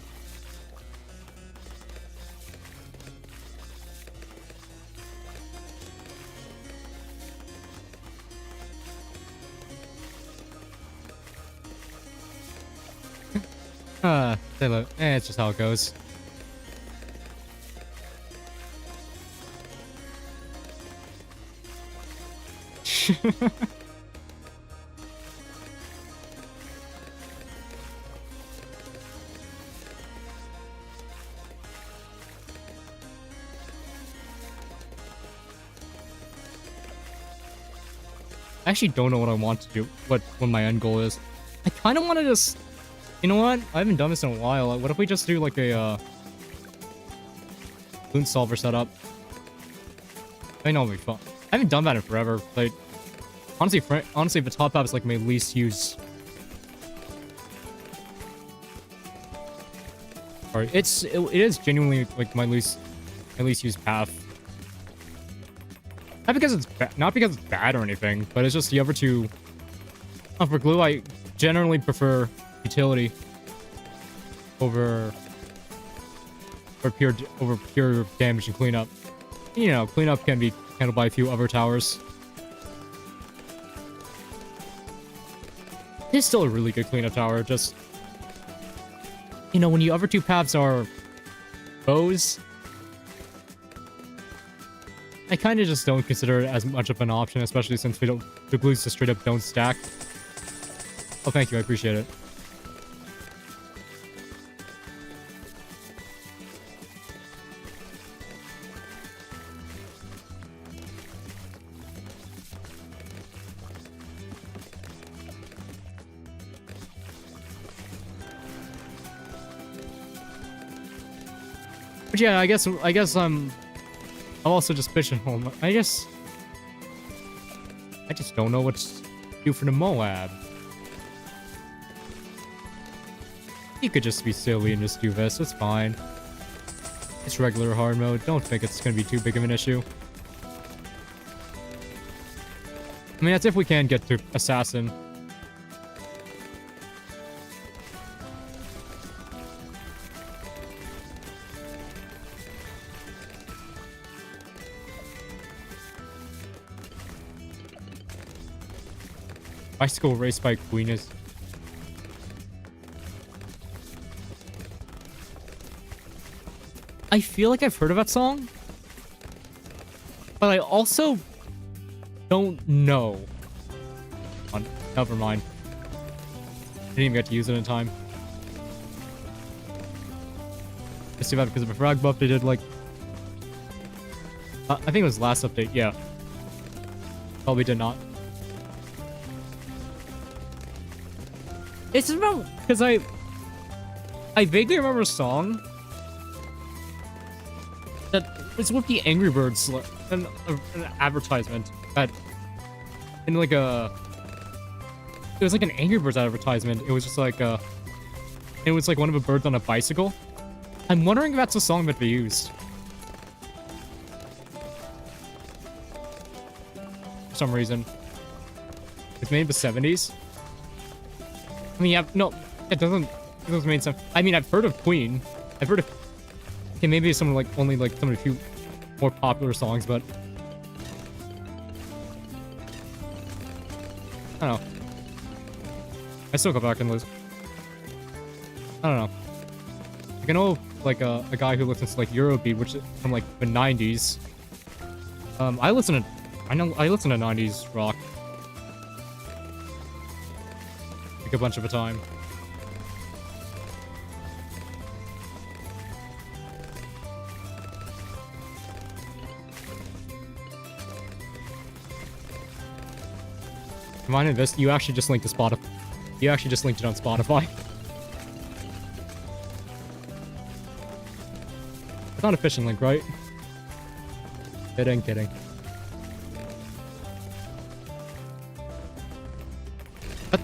Say look, it's just how it goes. I actually don't know what I want to do, what my end goal is. I kind of want to just... You know what? I haven't done this in a while. What if we just do like a Bloons solver setup? I know it'll be fun. I haven't done that in forever. Like, honestly, the top app is like my least used. Or it is genuinely like my least used path. Not because it's bad or anything, but it's just the other two. For glue, I generally prefer utility over pure damage and cleanup. You know, cleanup can be handled by a few other towers. It's still a really good cleanup tower, just... You know, when the other two paths are bows, I kind of just don't consider it as much of an option, especially since the glues just straight up don't stack. Oh, thank you, I appreciate it. But yeah, I guess I'm also just fishing home. I just don't know what to do for the Moab. You could just be silly and just do this. It's fine. It's regular hard mode. Don't think it's gonna be too big of an issue. I mean, that's if we can get to Assassin. Bicycle race by Queen is... I feel like I've heard of that song, but I also don't know. Never mind. Didn't even get to use it in time. It's too bad because of a frag buff they did like... I think it was last update, yeah. Probably did not. It's about... Because I vaguely remember a song that it's with the Angry Birds, an advertisement that in like a... It was like an Angry Birds advertisement. It was just like it was like one of the birds on a bicycle. I'm wondering if that's a song that they used. For some reason. It's made in the 70s. I mean, yeah, no, it doesn't make sense. I mean, I've heard of Queen. I've heard of Okay, maybe some like only like some of the few more popular songs, but I don't know. I still go back and listen. I don't know. Like, I know like a guy who listens to like Eurobeat, which is from like the 90s. I listen to 90s rock. Like a bunch of a time. Reminded this, you actually just linked to Spotify. You actually just linked it on Spotify. It's not a phishing link, right? Kidding.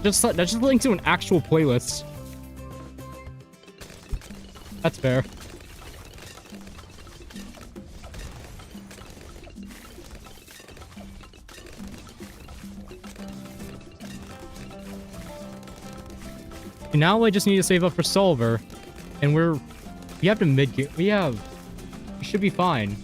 That's just linked to an actual playlist. That's fair. Now I just need to save up for Solver, and we have to mid-game. We should be fine.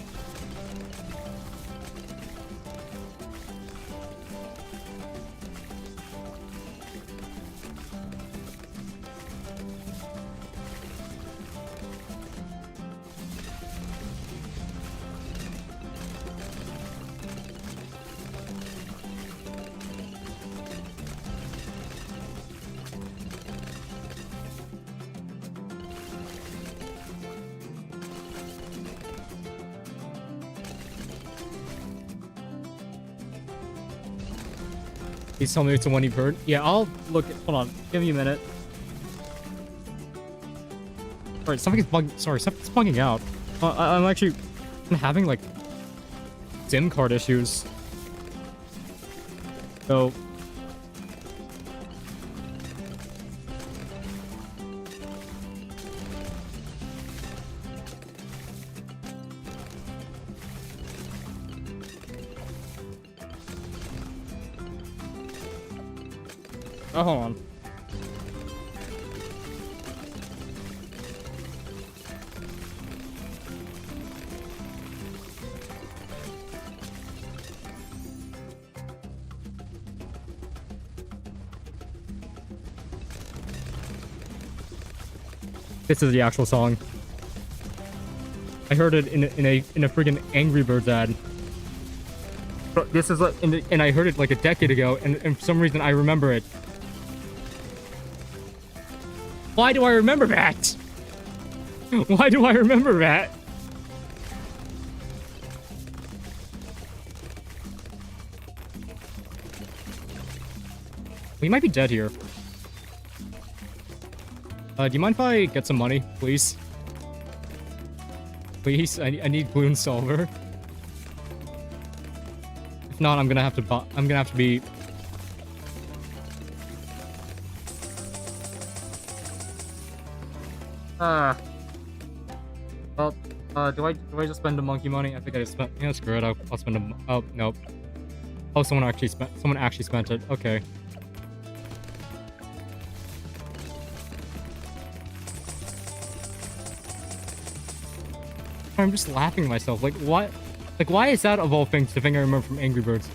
Please tell me it's the one you've heard. Yeah, I'll look at... Hold on. Give me a minute. Alright, something's bugging... Sorry, something's bugging out. I'm actually... I'm having, like... SIM card issues. So... Oh, hold on. This is the actual song. I heard it in a freaking Angry Birds ad. But this is like, and I heard it like a decade ago, and for some reason I remember it. Why do I remember that? Why do I remember that? We might be dead here. Do you mind if I get some money, please? Please, I need Bloons Solver. If not, I'm gonna have to be. Well, do I just spend the monkey money? I think I just spent. Yeah, screw it. I'll spend a. Oh, nope. Oh, someone actually spent it. Okay. I'm just laughing at myself. Like, what? Like, why is that, of all things, the thing I remember from Angry Birds?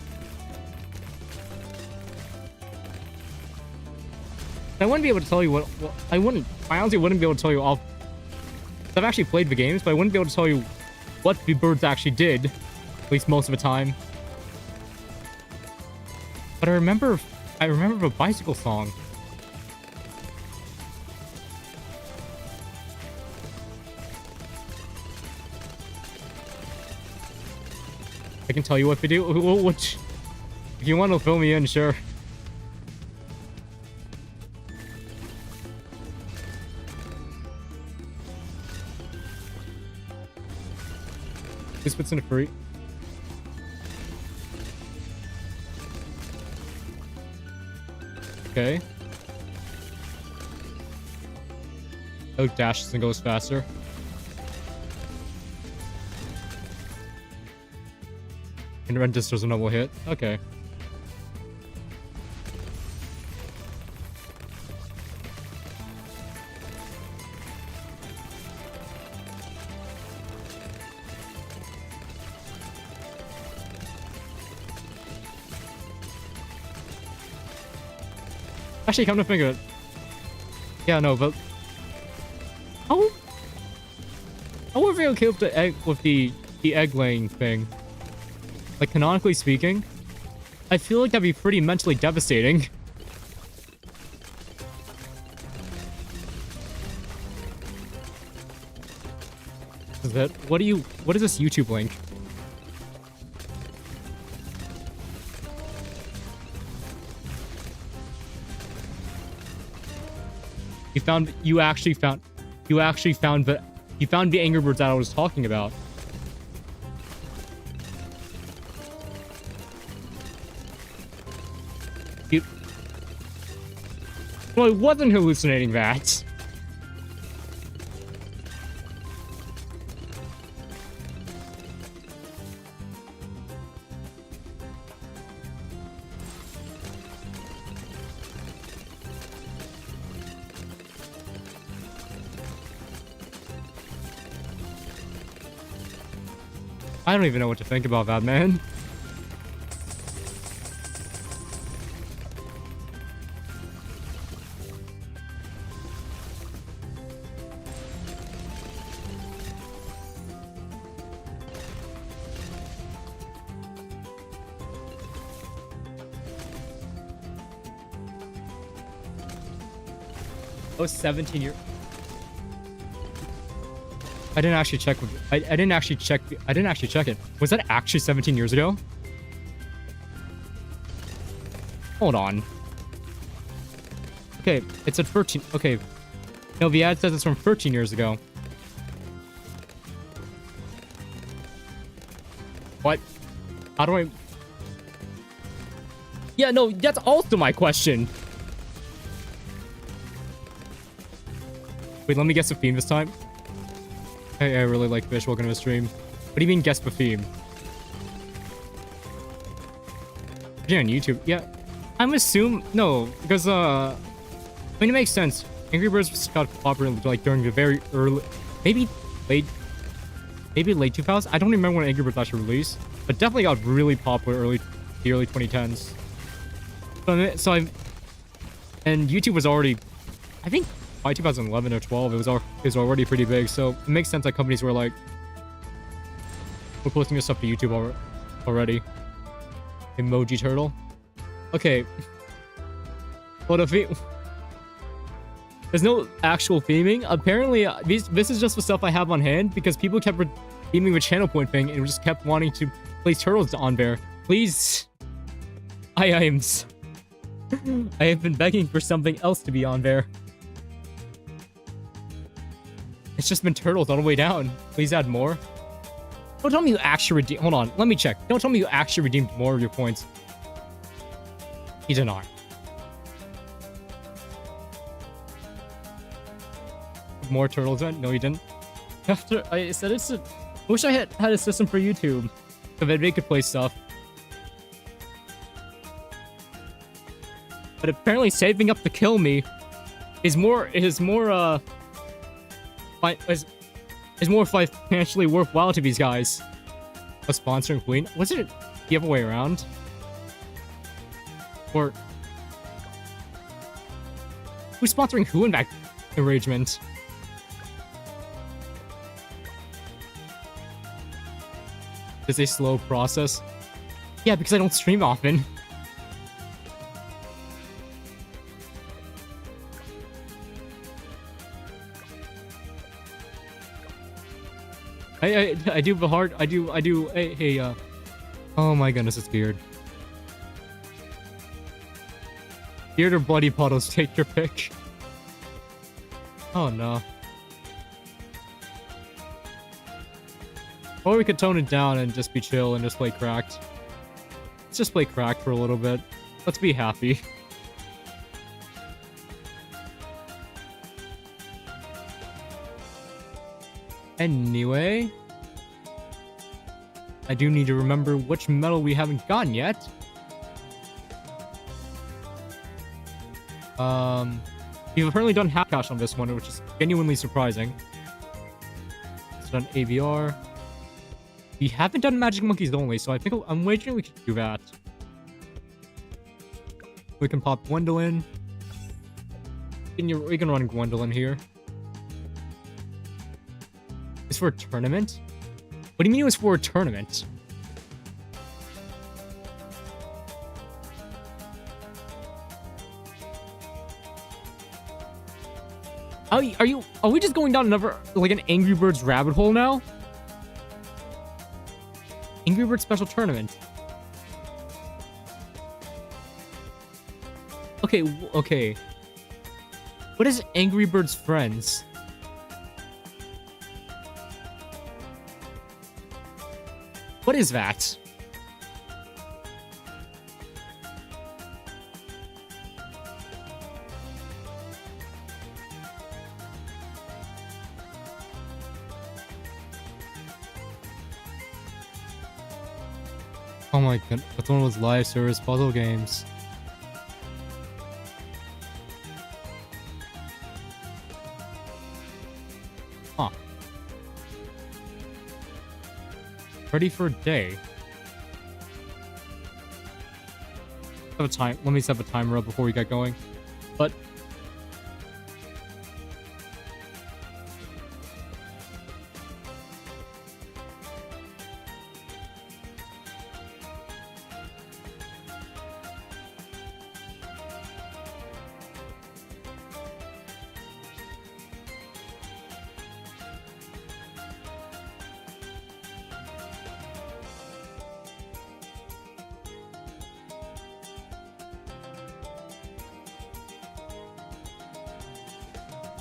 I wouldn't be able to tell you what I honestly wouldn't be able to tell you all. I've actually played the games, but I wouldn't be able to tell you what the birds actually did, at least most of the time. But I remember the bicycle song. I can tell you what to do. Which, if you want to fill me in, sure. This puts in a free. Okay. Oh, dashes and goes faster. And Rentis does a noble hit. Okay. Actually, come to think of it. Yeah, no, but how would we okay with the egg with the egg laying thing? Like canonically speaking, I feel like that'd be pretty mentally devastating. Is that what is this YouTube link? You actually found the Angry Birds that I was talking about. Well, I wasn't hallucinating that. I don't even know what to think about that, man. I was 17 years. I didn't actually check. I didn't actually check it. Was that actually 17 years ago? Hold on. Okay, it's at 13. Okay. No, the ad says it's from 13 years ago. What? How do I... Yeah, no, that's also my question. Wait, let me guess the theme this time. Hey, I really like Fish. Welcome to the stream. What do you mean guess the theme? Yeah, on YouTube. Yeah. I'm assuming... No, because, I mean, it makes sense. Angry Birds got popular, like, during the very early... Maybe late 2000s? I don't remember when Angry Birds actually released. But definitely got really popular the early 2010s. And YouTube was already... I think by 2011 or 12, it was already pretty big. So it makes sense that companies were like... We're posting this stuff to YouTube already. Emoji turtle. Okay. What if it... There's no actual theming. Apparently, this is just the stuff I have on hand because people kept theming the channel point thing and just kept wanting to place turtles on there. Please. I have been begging for something else to be on there. It's just been turtles all the way down. Please add more. Don't tell me you actually redeemed... Hold on, let me check. Don't tell me you actually redeemed more of your points. He did not. More turtles in? No, he didn't. After I said it's a... I wish I had a system for YouTube. So that they could play stuff. But apparently saving up to kill me is more financially worthwhile to these guys. A sponsoring Queen? Was it the other way around? Or who's sponsoring who in that arrangement? It's a slow process. Yeah, because I don't stream often. I do the hard. I do. Hey. Oh my goodness, it's Beard. Beard or Bloody Puddles? Take your pick. Oh no. Or we could tone it down and just be chill and just play Cracked. Let's just play Cracked for a little bit. Let's be happy. Anyway, I do need to remember which medal we haven't gotten yet. We've apparently done half cash on this one, which is genuinely surprising. It's done AVR. We haven't done Magic Monkeys only, so I think I'm wagering we could do that. We can pop Gwendolyn. We can run Gwendolyn here. It's for a tournament? What do you mean it was for a tournament? Are we just going down another, like, an Angry Birds rabbit hole now? Angry Birds special tournament. Okay. What is Angry Birds Friends? What is that? Oh my god, that's one of those live service puzzle games. Huh. Ready for a day. Have a time. Let me set a timer up before we get going. But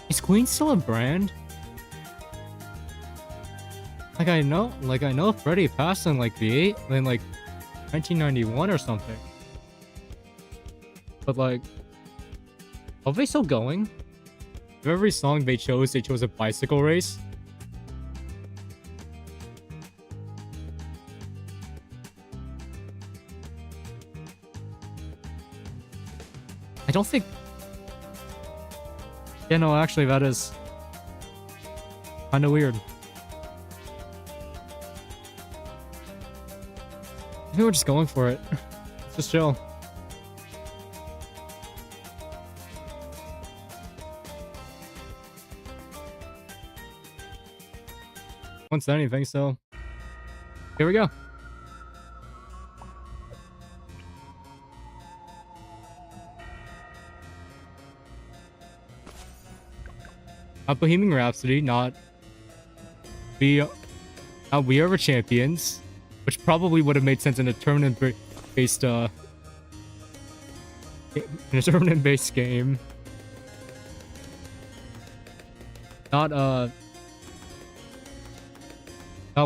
is Queen still a brand? Like I know Freddy passed in like the 1991 or something. But like, are they still going? For every song they chose a bicycle race. I don't think. Yeah, no, actually, that is kind of weird. I think we're just going for it. Let's just chill. Once said anything, so here we go. Bohemian Rhapsody, not We Are Champions, which probably would have made sense in a tournament-based game. Not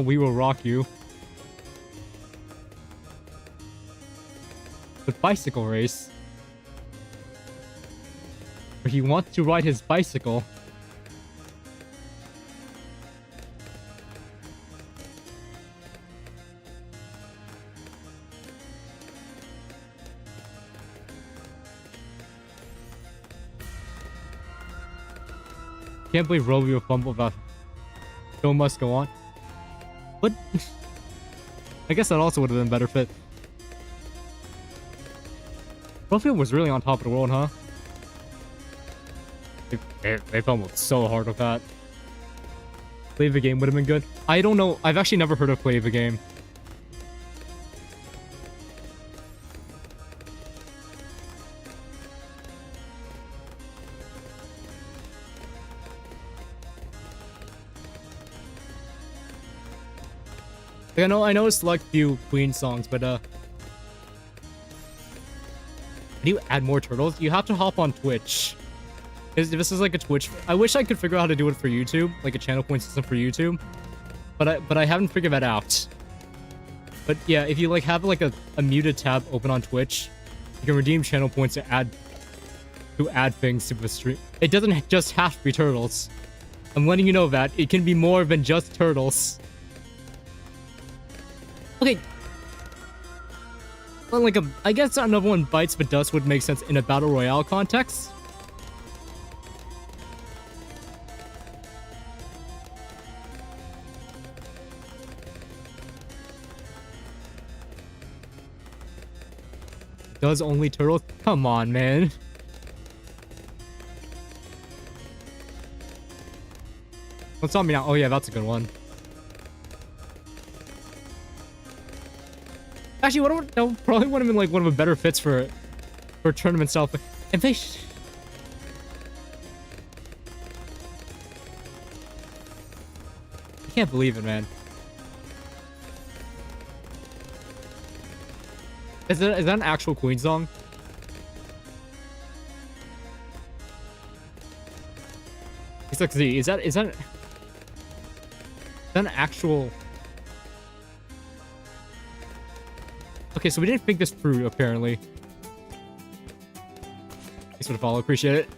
We Will Rock You. The bicycle race, where he wants to ride his bicycle. Can't believe Romeo fumbled that. Show must go on. What? I guess that also would have been a better fit. Romeo was really on top of the world, huh? They fumbled so hard with that. Play the game would have been good. I don't know. I've actually never heard of Play the Game. I know it's like few Queen songs, but how do you add more turtles? You have to hop on Twitch. This is like a Twitch. I wish I could figure out how to do it for YouTube, like a channel point system for YouTube, but I haven't figured that out. But yeah, if you like have like a muted tab open on Twitch, you can redeem channel points to add things to the stream. It doesn't just have to be turtles. I'm letting you know that it can be more than just turtles. Okay. Well, like I guess another one bites the dust would make sense in a battle royale context. Does only turtles? Come on, man. What's on me now? Oh yeah, that's a good one. Actually, that probably would have been like one of the better fits for tournament stuff. If they, I can't believe it, man. Is that an actual Queen song? It's like Z. Is that an actual? Okay, so we didn't think this through, apparently. Thanks for the follow, appreciate it.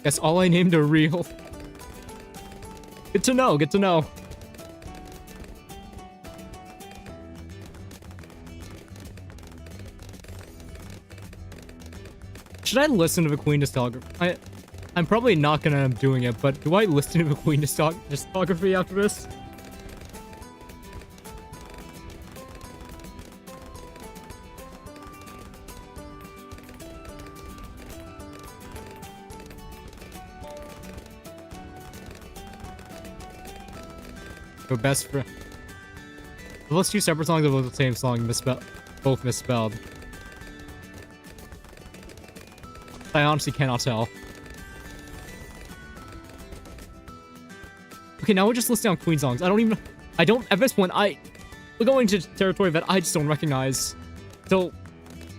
Guess all I named are real. Good to know, good to know. Should I listen to the Queen discography? I'm probably not gonna end up doing it, but do I listen to the Queen discography after this? Your best friend. Those two separate songs are both the same song, both misspelled. I honestly cannot tell. Okay, now we're just listing on Queen songs. At this point, we're going to territory that I just don't recognize. So,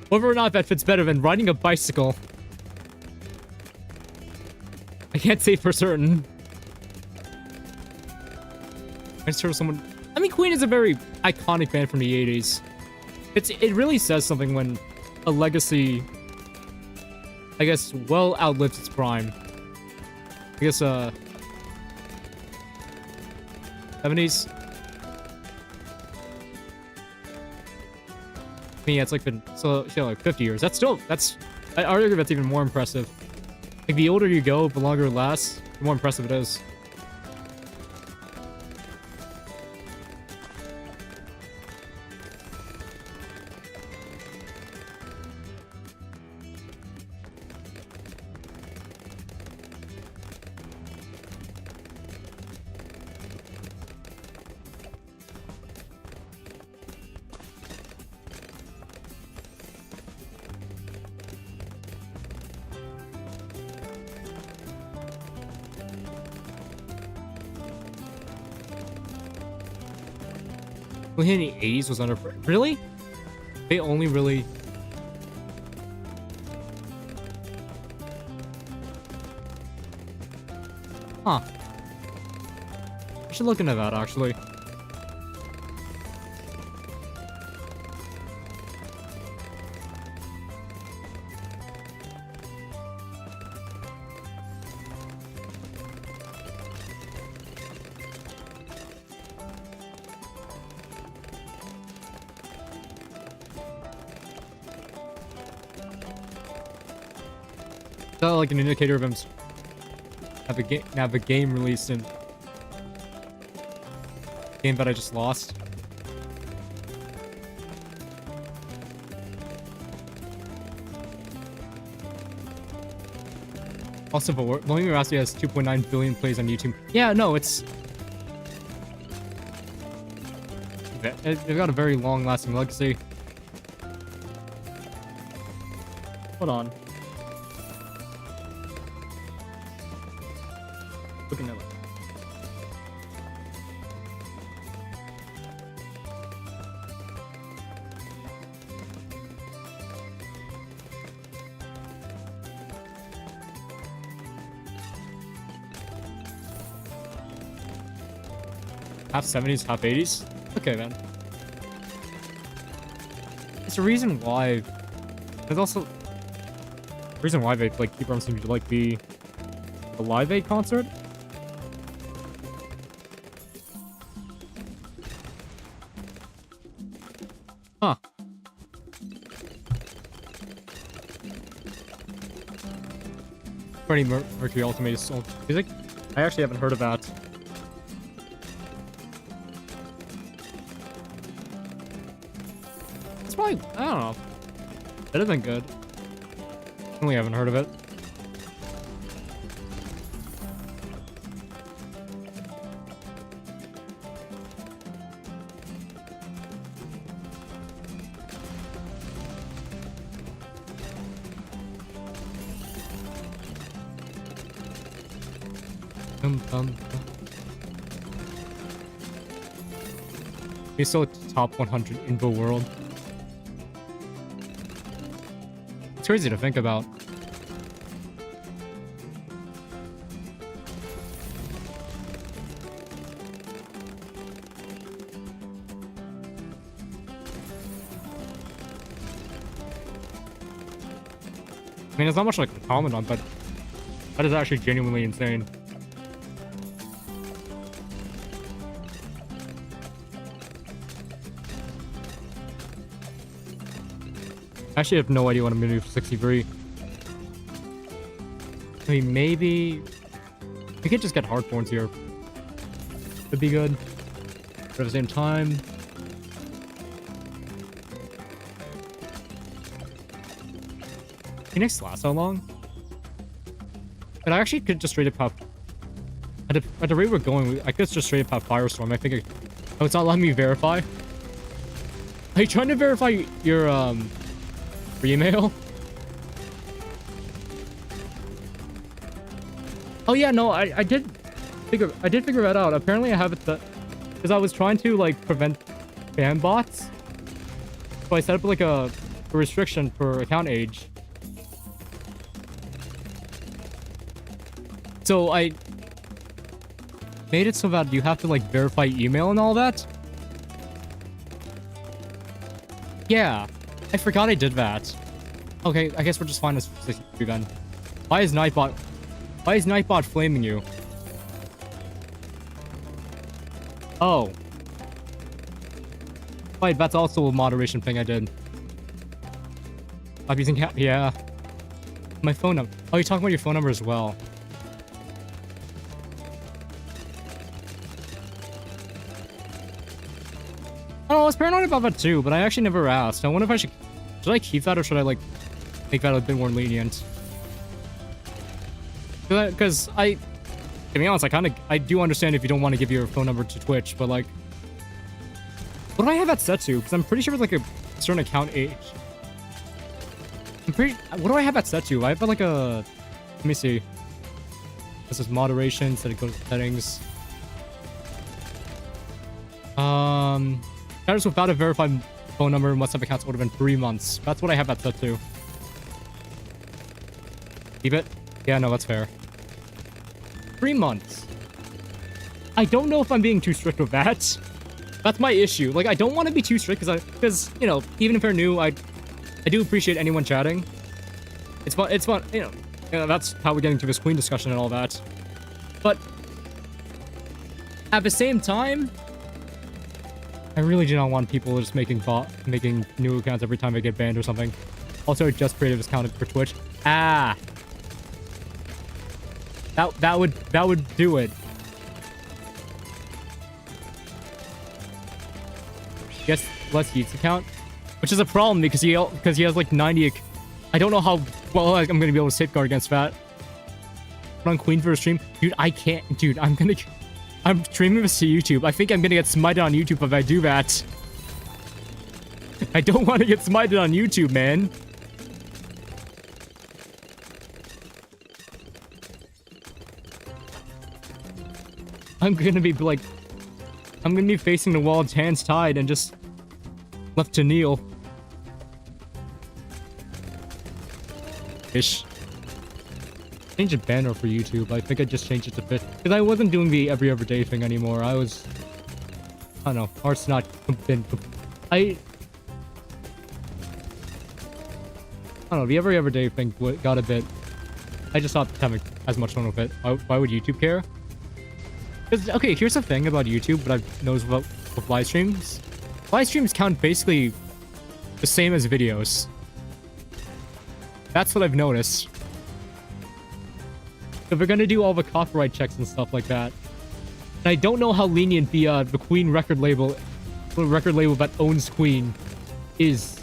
whether or not that fits better than riding a bicycle, I can't say for certain. I mean, Queen is a very iconic band from the 80s. It really says something when a legacy, I guess, well outlives its prime. I guess, 70s? I mean, yeah, it's like been, so, yeah, like 50 years. I argue that's even more impressive. Like, the older you go, the longer it lasts, the more impressive it is. Only in the 80s was under... Really? They only really... Huh. I should look into that, actually. Is that like an indicator of him have a game released in game that I just lost? Also, Bohemian Rhapsody has 2.9 billion plays on YouTube. Yeah, no, it's... They've got a very long-lasting legacy. Hold on. Looking at it. Half 70s, half 80s? Okay, then. It's a reason why... There's also... a reason why they, like, keep on seeming to, like, be... a Live Aid concert? Huh. Freddie Mercury Ultimate Soul Music? I actually haven't heard of that. It's probably, I don't know. That'd have been good. Definitely haven't heard of it. He's still top 100 in the world. It's crazy to think about. I mean, there's not much like to comment on, but that is actually genuinely insane. I actually have no idea what I'm gonna do for 63. I mean, maybe we could just get hardcorns here. Could be good. But at the same time, Phoenix lasts how long? But I actually could just straight up have at the rate we're going, I could just straight up have Firestorm. I think oh, it's not letting me verify. Are you trying to verify your email? Oh yeah, no, I did figure that out. Apparently I have it set because I was trying to like prevent spam bots. So I set up like a restriction for account age. So I made it so that you have to like verify email and all that. Yeah, I forgot I did that. Okay, I guess we're just fine as 63 then. Why is Nightbot flaming you? Oh. Wait, that's also a moderation thing I did. I'm using yeah. My phone number. Oh, you're talking about your phone number as well. Oh, I was paranoid about that too, but I actually never asked. I wonder if I should I keep that or should I like make that a bit more lenient? Because to be honest, I do understand if you don't want to give your phone number to Twitch, but like, what do I have that set to? Because I'm pretty sure it's like a certain account age. What do I have that set to? I have like a, let me see. This is moderation, so it goes to settings. Status without a verified phone number and WhatsApp accounts would have been 3 months. That's what I have that set to. Keep it? Yeah, no, that's fair. 3 months. I don't know if I'm being too strict with that. That's my issue. Like, I don't want to be too strict because you know, even if they're new, I do appreciate anyone chatting. It's fun, you know, that's how we're getting to this Queen discussion and all that. But at the same time, I really do not want people just making new accounts every time they get banned or something. Also, I just created this account for Twitch. Ah, that would do it. Yes, Les Yeats account, which is a problem because he has like 90. I don't know how well I'm gonna be able to safeguard against that. Put on Queen for a stream, dude. I can't, dude. I'm streaming this to YouTube. I think I'm gonna get smited on YouTube if I do that. I don't want to get smited on YouTube, man. I'm gonna be facing the wall, hands tied, and just left to kneel. Ish. Change a banner for YouTube. I think I just changed it to fit. Because I wasn't doing the every other day thing anymore. I don't know. Art's not been... I don't know. The every other day thing got a bit... I just stopped having as much fun with it. Why would YouTube care? Because, okay, here's the thing about YouTube that I've noticed with live streams. Live streams count basically the same as videos. That's what I've noticed. If we're gonna do all the copyright checks and stuff like that, and I don't know how lenient the Queen record label that owns Queen is.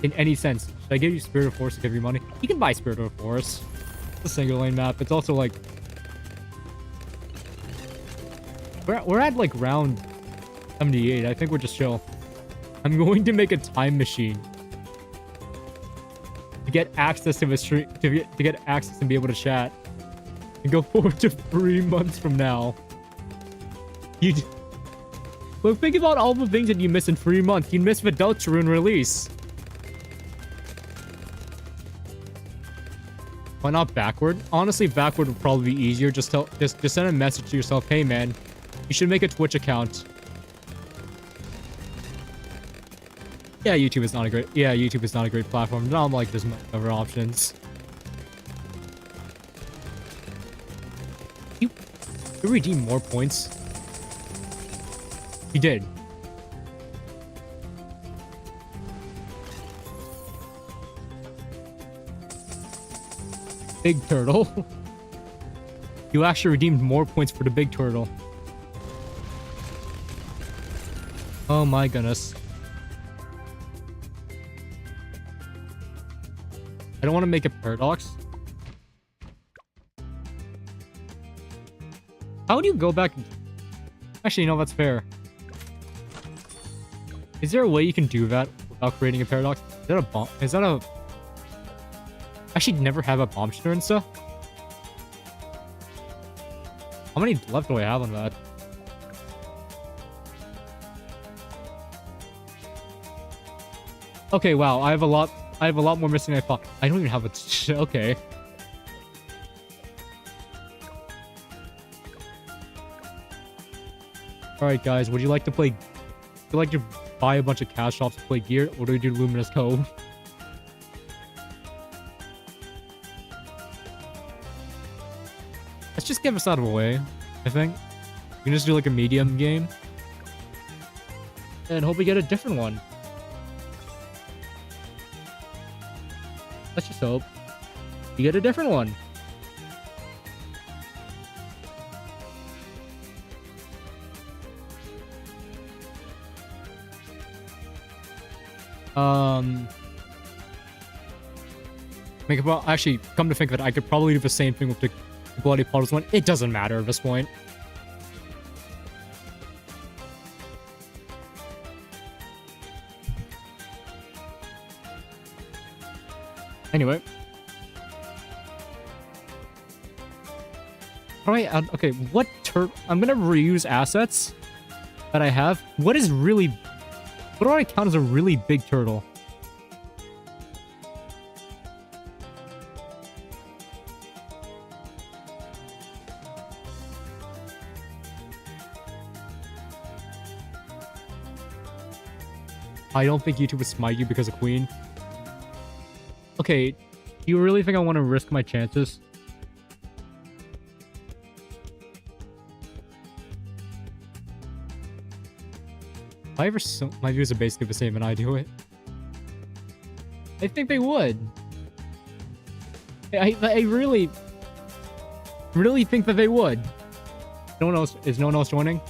in any sense. Should I give you Spirit of Force to give you money? You can buy Spirit of Force. It's a single lane map. It's also like... We're at like round 78. I think we're just chill. I'm going to make a time machine. To get access to a stream... To get access and be able to chat. And go forward to 3 months from now. But think about all the things that you miss in 3 months. You miss the Deltarune release. Why not backward? Honestly, backward would probably be easier. Just send a message to yourself. Hey, man, you should make a Twitch account. Yeah, YouTube is not a great... Yeah, YouTube is not a great platform. Not like there's other options. You redeem more points. You did. Big turtle. You actually redeemed more points for the big turtle. Oh my goodness. I don't want to make a paradox. How do you go back? Actually, no, that's fair. Is there a way you can do that without creating a paradox? Is that a bomb? Is that a... Actually, never have a bomb shooter and stuff? How many left do I have on that? Okay, wow. I have a lot more missing than I thought. I don't even have a... Okay. Alright, guys. Would you like to play... Would you like to buy a bunch of cash shops to play gear, or do we do Luminous Cove? Let's just get this out of the way, I think. We can just do like a medium game. And hope we get a different one. Let's just hope we get a different one. Actually, come to think of it, I could probably do the same thing with the Bloody Potters one. It doesn't matter at this point. Anyway. Alright, okay, what I'm gonna reuse assets that I have. What do I count as a really big turtle? I don't think YouTube would smite you because of Queen. Okay, do you really think I want to risk my chances? My views are basically the same and I do it. I think they would. I really think that they would. No one else... Is no one else joining?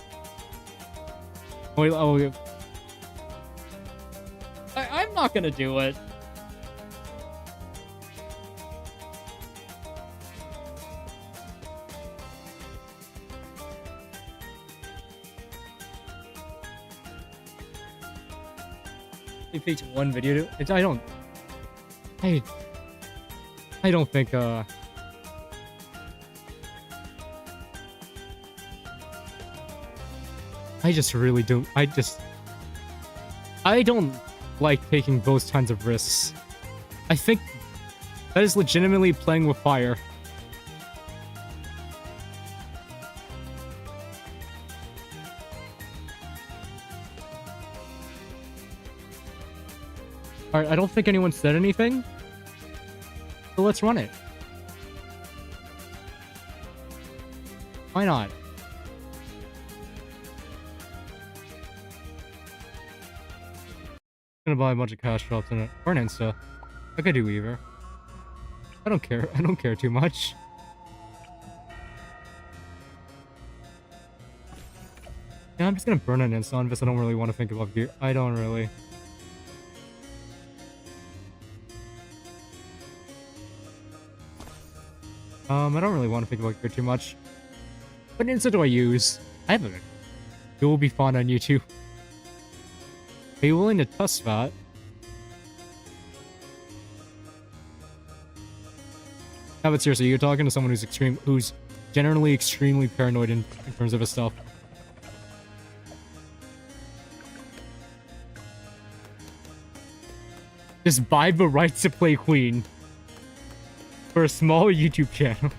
Oh, I'm not gonna do it. It takes one video to... I don't think, I just really don't... I don't like taking those kinds of risks. I think that is legitimately playing with fire. Alright, I don't think anyone said anything. So let's run it. Why not? I'm gonna buy a bunch of cash drops in it. Or an Insta. I could do either. I don't care. I don't care too much. Yeah, I'm just gonna burn an Insta on this. I don't really want to think about gear. I don't really. I don't really want to think about it too much. What Insta do I use? I haven't. It will be fun on YouTube. Are you willing to test that? No, but seriously, you're talking to someone who's generally extremely paranoid in terms of his stuff. Just buy the rights to play Queen for a small YouTube channel.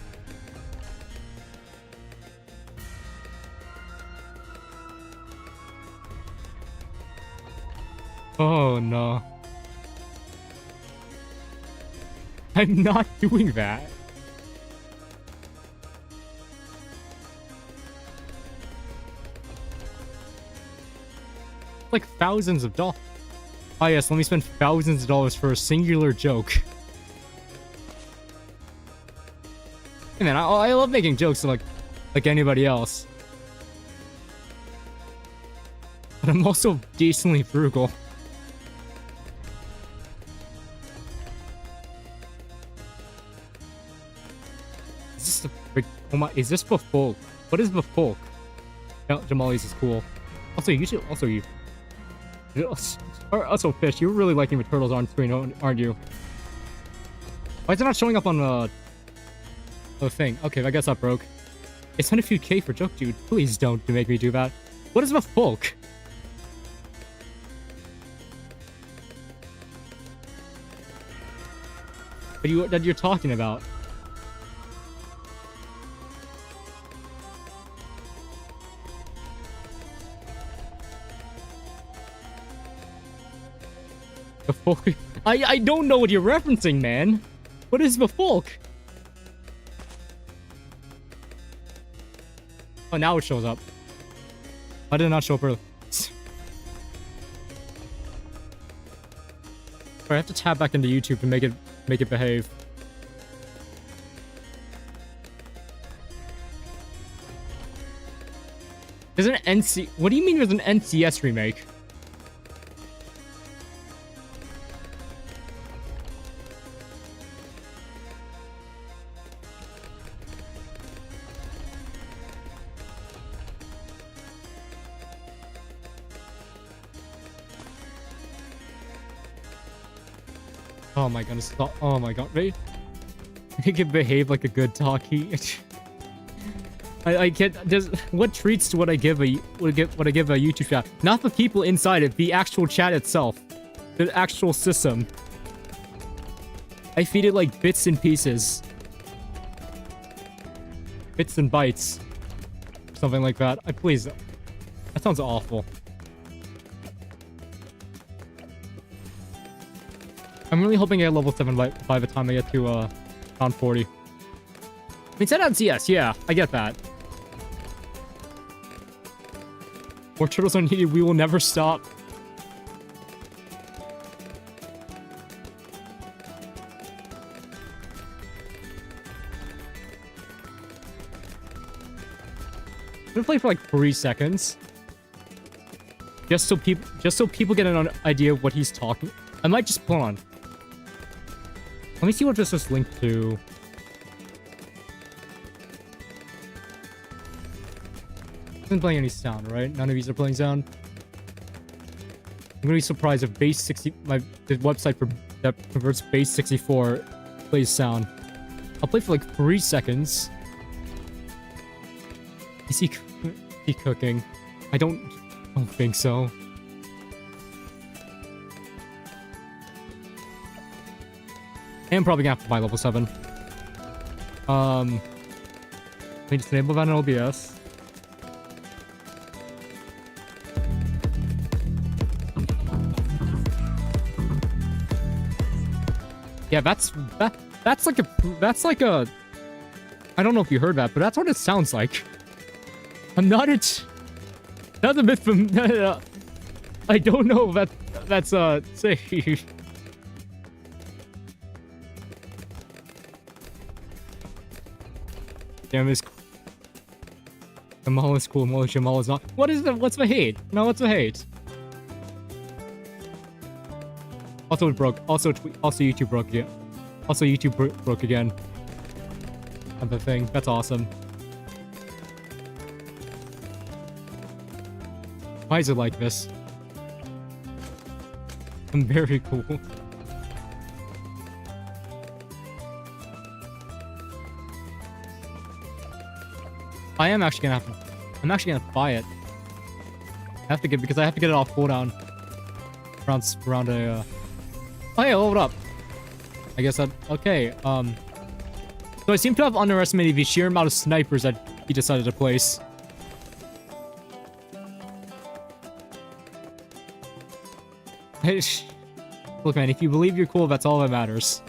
Oh no. I'm not doing that. Like thousands of dollars. Oh yes, let me spend thousands of dollars for a singular joke. Hey man, I love making jokes like anybody else. But I'm also decently frugal. Is this the big... Oh my... Is this the folk? What is the folk? Jamali's is cool. Also, you should... Also, you... Also, Fish, you're really liking the turtles on screen, aren't you? Why is it not showing up on the thing? Okay, I guess that broke. It's 100k for joke, dude. Please don't make me do that. What is the folk? That you're talking about? The folk? I don't know what you're referencing, man. What is the folk? Oh, now it shows up. Why did it not show up earlier? I have to tab back into YouTube to make it behave. There's an NC... What do you mean there's an NCS remake? Oh my goodness! Oh my god! Right? He can behave like a good talkie. I can't. What treats would I give a YouTube chat? Not the people inside it. The actual chat itself. The actual system. I feed it like bits and pieces. Bits and bytes. Something like that. Please. That sounds awful. I'm really hoping I get level 7 by the time I get to round 40. I mean, 10 on CS, yeah, I get that. More turtles are needed, we will never stop. I'm gonna play for like 3 seconds. Just so people get an idea of what he's talking. I might just pull on. Let me see what this is linked to. Isn't playing any sound, right? None of these are playing sound. I'm gonna be surprised if base 60, the website that converts base 64 plays sound. I'll play for like 3 seconds. Is he cooking? I don't think so. I'm probably gonna have to buy level 7. Let me just enable that in OBS. Yeah, that's like a I don't know if you heard that, but that's what it sounds like. I'm not that's a bit from I don't know if that's safe. Damn, is Jamal is cool, Jamal is not. What's the hate? No, what's the hate? Also it broke. Also YouTube broke again. Also YouTube broke again. of the thing. That's awesome. Why is it like this? I'm very cool. I'm actually gonna buy it. I have to get, because I have to get it off cooldown. Around a, oh hey, hold up. I guess that, okay, so I seem to have underestimated the sheer amount of snipers that he decided to place. Look, man, if you believe you're cool, that's all that matters.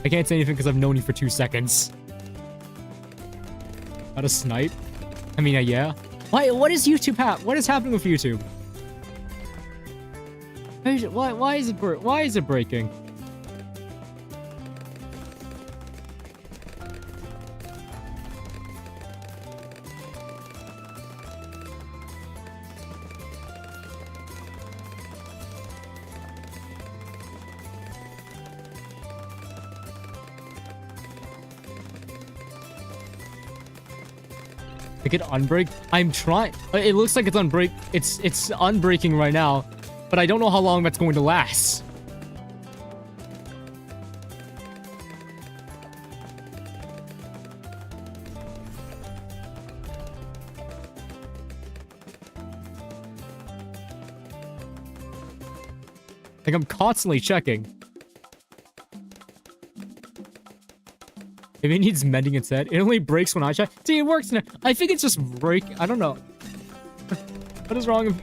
I can't say anything because I've known you for 2 seconds. Not a snipe? I mean, yeah. What is YouTube what is happening with YouTube? Why is it breaking? Like it unbreak? I'm trying. It looks like it's unbreak. It's unbreaking right now, but I don't know how long that's going to last. Like I'm constantly checking. If it needs mending instead, it only breaks when I check. See, it works now. I think it's just break. I don't know. What is wrong?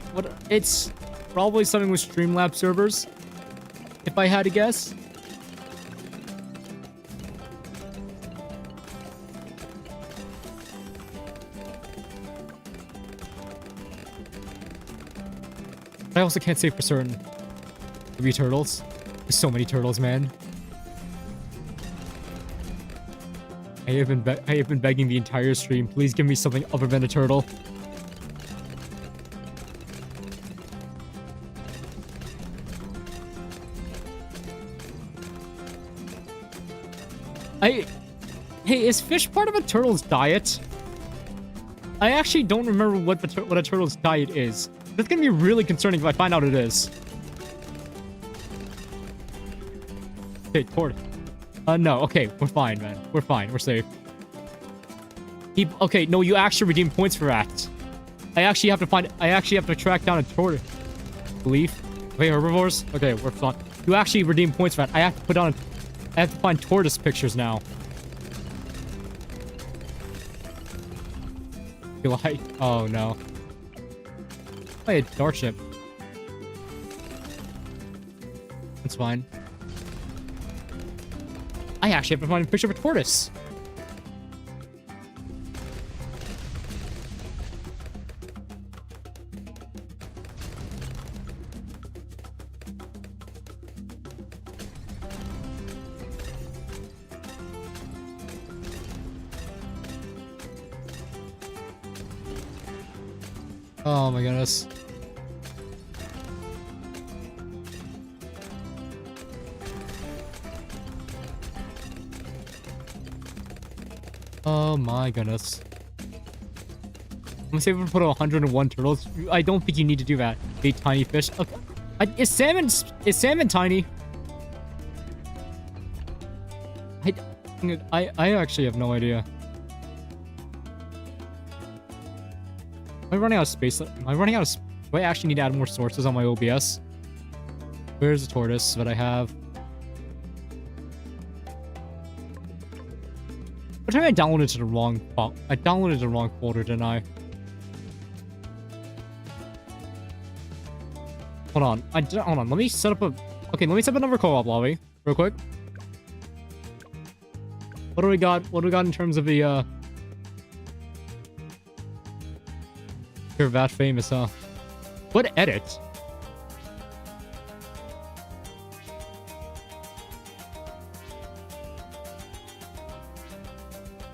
It's probably something with Streamlabs servers, if I had to guess. I also can't say for certain. Maybe turtles. There's so many turtles, man. I have been begging the entire stream. Please give me something other than a turtle. Hey, is fish part of a turtle's diet? I actually don't remember what a turtle's diet is. That's gonna be really concerning if I find out it is. Okay, toward. No, okay, we're fine, man. We're fine, we're safe. Okay, no, you actually redeem points for that. I actually have to track down a tortoise. Leaf? Wait, herbivores? Okay, we're fine. You actually redeem points for that. I have to find tortoise pictures now. Oh no. Oh, a dark ship. That's fine. I actually have to find a picture of a tortoise. Oh my goodness. Oh my goodness. I'm gonna say we're put 101 turtles. I don't think you need to do that. Big tiny fish. Okay. Is salmon tiny? I actually have no idea. Am I running out of space? Am I running out of... Do I actually need to add more sources on my OBS? Where's the tortoise that I have? I think I downloaded to the wrong... I downloaded the wrong folder, didn't I? Hold on. Hold on. Let me set up a... Okay, let me set up another co-op lobby. Real quick. What do we got? What do we got in terms of the, You're that famous, huh? What edit?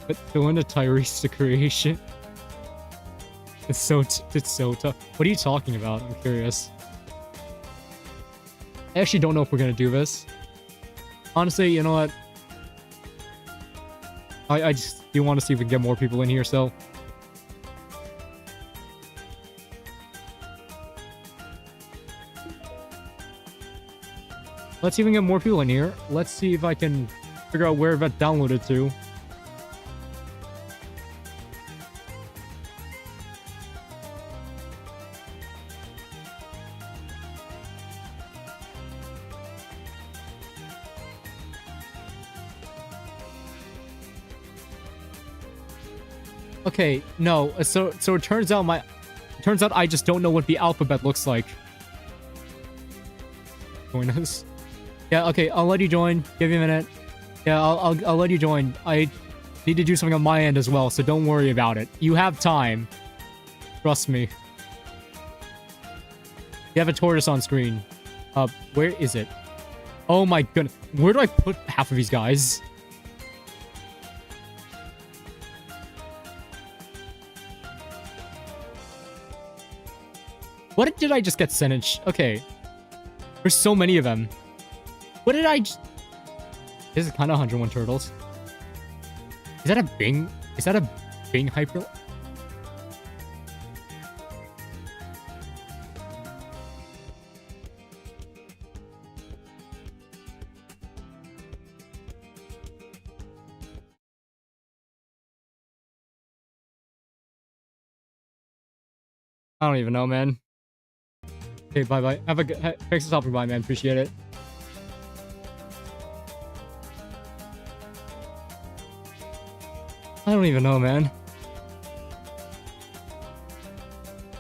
But going to Tyrese to creation. It's so tough. What are you talking about? I'm curious. I actually don't know if we're gonna do this. Honestly, you know what? I just do want to see if we can get more people in here, so... Let's see if we can get more people in here. Let's see if I can figure out where that downloaded to. Okay, no. So it turns out I just don't know what the alphabet looks like. Join us. Yeah, okay, I'll let you join. Give me a minute. Yeah, I'll let you join. I need to do something on my end as well, so don't worry about it. You have time. Trust me. You have a tortoise on screen. Where is it? Oh my goodness. Where do I put half of these guys? What did I just get sent in? Okay. There's so many of them. What did I just... This is kind of 101 turtles. Is that a Bing? Is that a Bing hyper? I don't even know, man. Okay, bye-bye. Have a good... Thanks for stopping by, man. Appreciate it. I don't even know, man.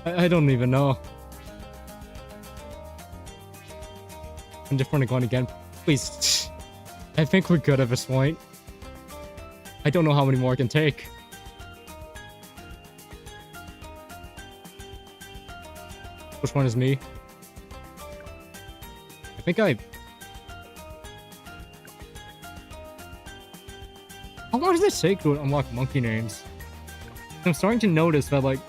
I don't even know. I'm just running on again. Please. I think we're good at this point. I don't know how many more I can take. Which one is me? I think I... How long does it take to unlock monkey names? I'm starting to notice that, like,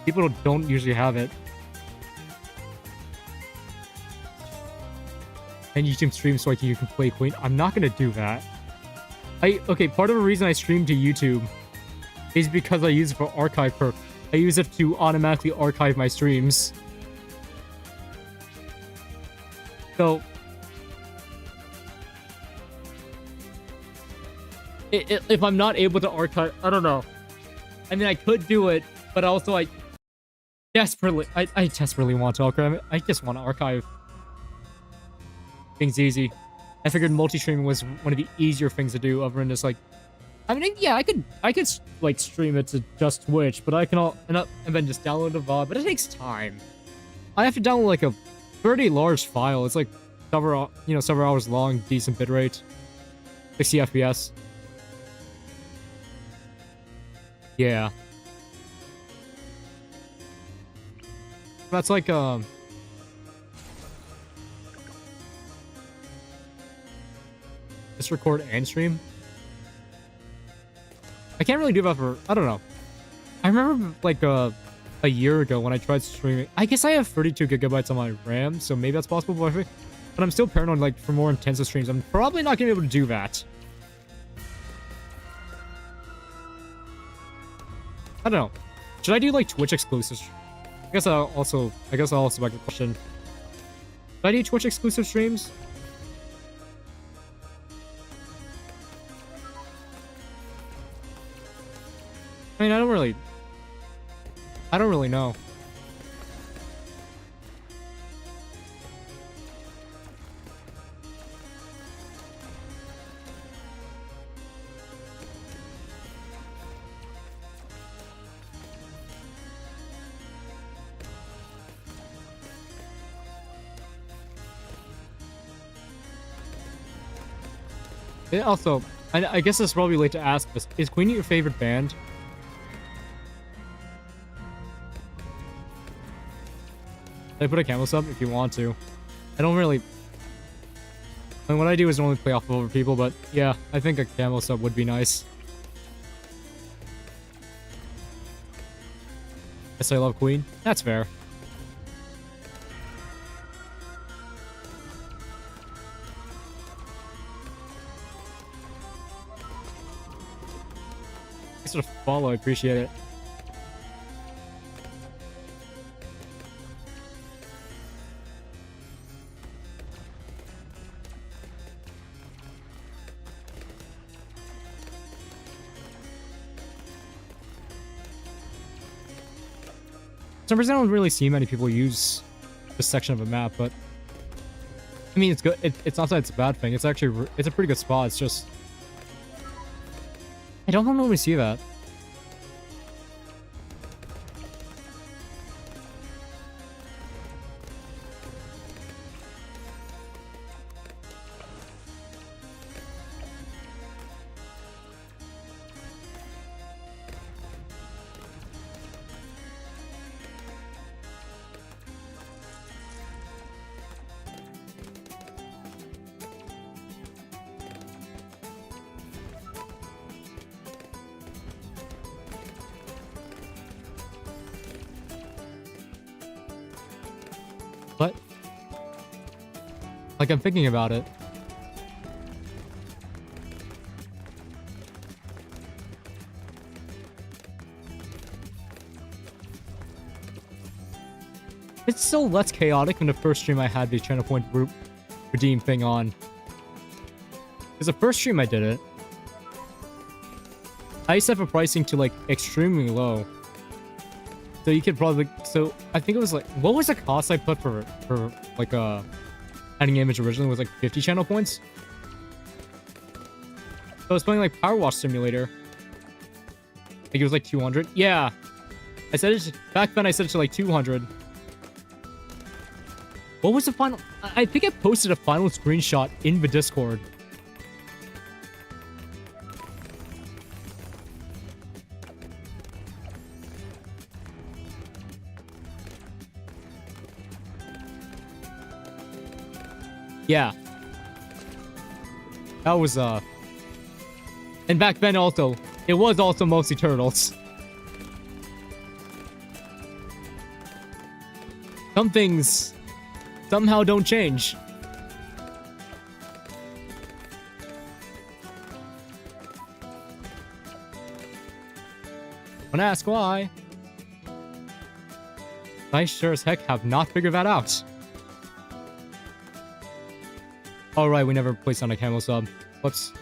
people don't usually have it. And YouTube stream so you can play Queen. I'm not gonna do that. Okay, part of the reason I stream to YouTube is because I use it for archive purpose. I use it to automatically archive my streams. So... If I'm not able to archive... I don't know. I mean, I could do it, but also I desperately want to archive. I just want to archive. Things easy. I figured multi-streaming was one of the easier things to do, other than just like... I mean, yeah, I could like stream it to just Twitch, but I can and then just download the VOD, but it takes time. I have to download like a pretty large file. It's like several hours long, decent bitrate, 60 FPS. Yeah. That's like just record and stream. I can't really do that for... I don't know. I remember, like, a year ago when I tried streaming... I guess I have 32 gigabytes on my RAM, so maybe that's possible, but I'm still paranoid, like, for more intensive streams. I'm probably not gonna be able to do that. I don't know. Should I do, like, Twitch exclusives? I guess I'll also back the question. Should I do Twitch exclusive streams? I mean, I don't really know. Yeah, also, I guess it's probably late to ask this. Is Queenie your favorite band? I put a camo sub if you want to. I don't really... I mean, what I do is normally play off of other people, but yeah, I think a camo sub would be nice. Yes, I love Queen. That's fair. Thanks for the follow. I appreciate it. For some reason, I don't really see many people use this section of a map, but I mean, it's good. It's not that it's a bad thing. It's actually it's a pretty good spot. It's just I don't normally see that. What? Like, I'm thinking about it. It's still less chaotic than the first stream I had the channel point redeem thing on. Because the first stream I did it, I used to have a pricing to, like, extremely low. So you could probably, so I think it was like, what was the cost I put for like adding image originally? Was like 50 channel points. So I was playing like Power Wash Simulator. I think it was like 200. Yeah, I said it back then. I said it to like 200. What was the final? I think I posted a final screenshot in the Discord. Yeah. That was, and back then also, it was also mostly turtles. Some things somehow don't change. Wanna ask why? I sure as heck have not figured that out. Oh, right, we never placed on a camo sub. Whoops.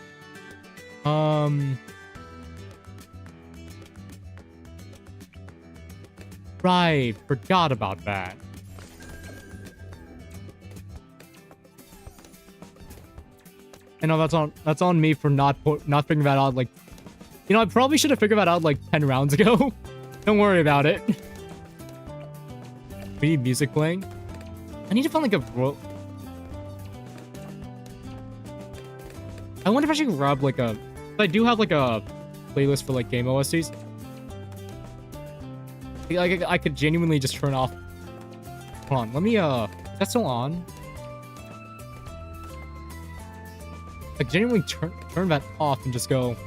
Right, forgot about that. I know that's on me for not figuring that out. Like, you know, I probably should have figured that out like 10 rounds ago. Don't worry about it. We need music playing. I need to find like a. I wonder if I should grab like a. I do have like a playlist for like game OSTs. Like I could genuinely just turn off. Hold on, let me is that still on? Like genuinely turn that off and just go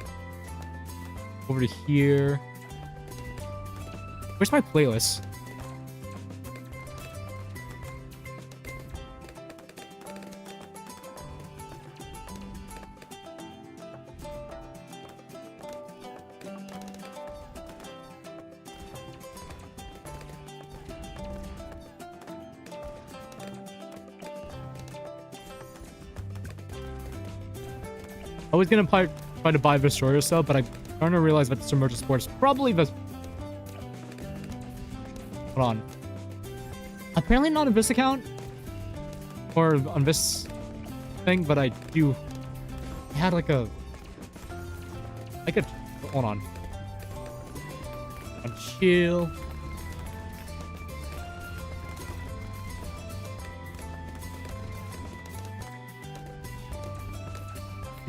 over to here. Where's my playlist? I was gonna try to buy Destroyer sub, but I'm starting to realize that Submerged Sport is probably the. Hold on. Apparently not on this account or on this thing, but I do. I had like a. Hold on. Chill.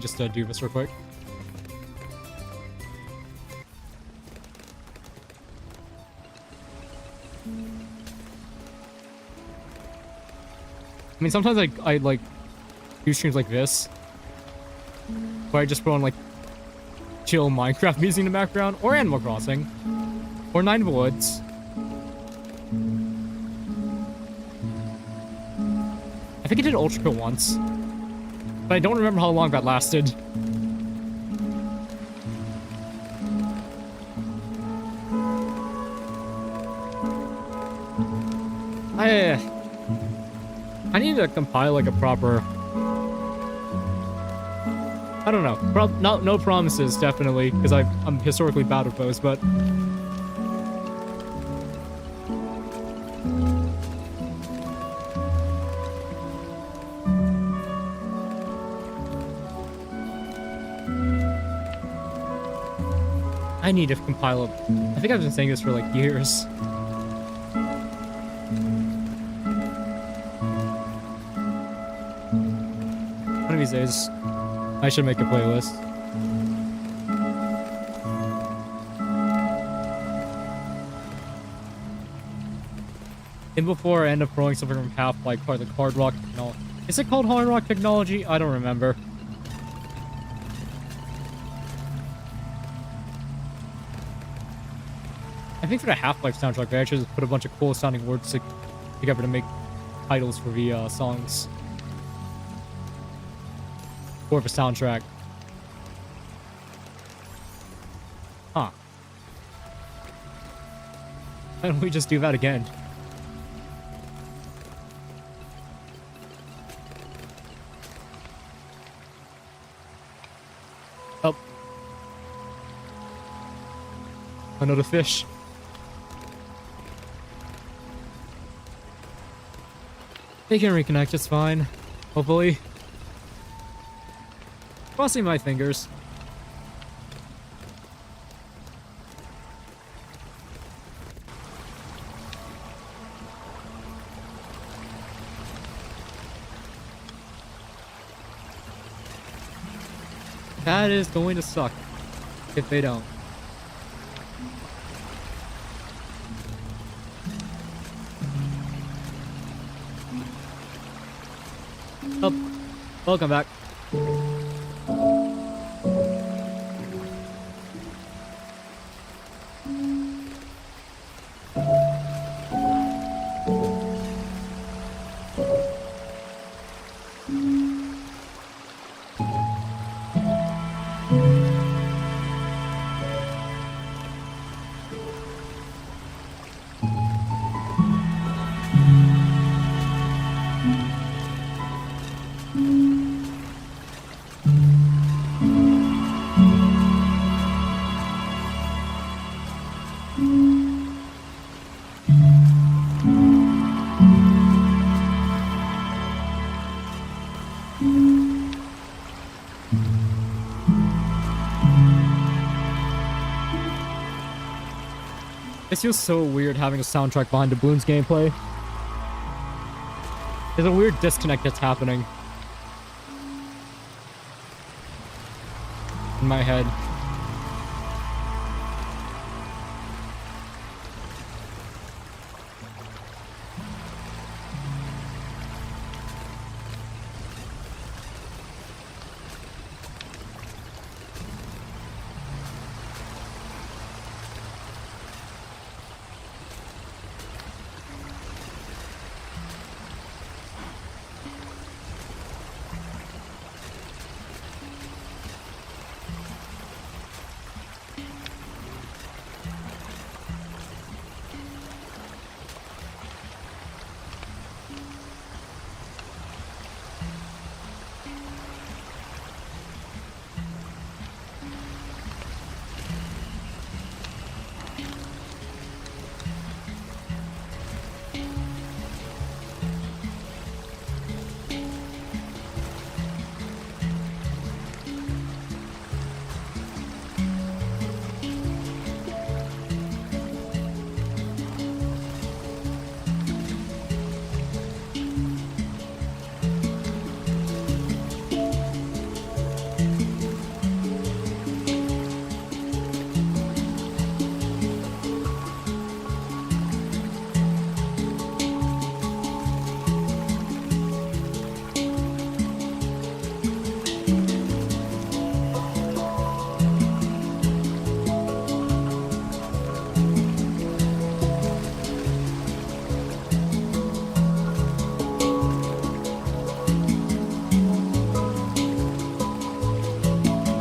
Just do this real quick. I mean, sometimes I like do streams like this, where I just put on like chill Minecraft music in the background, or Animal Crossing, or Nine Woods. I think I did Ultra Kill once. But I don't remember how long that lasted. I need to compile like a proper. I don't know. No promises, definitely, because I'm historically bad at those, but. I need to compile a. I think I've been saying this for like years. One of these days, I should make a playlist. And before I end up throwing something from half like part of the hard rock technology. Is it called hard rock technology? I don't remember. I think for the Half-Life soundtrack, they actually just put a bunch of cool sounding words together to make titles for the songs. Or the soundtrack. Huh. Why don't we just do that again? Oh. Another fish. They can reconnect, it's fine. Hopefully. Crossing my fingers. That is going to suck if they don't. Oh, welcome back. It feels so weird having a soundtrack behind the Bloons gameplay. There's a weird disconnect that's happening in my head.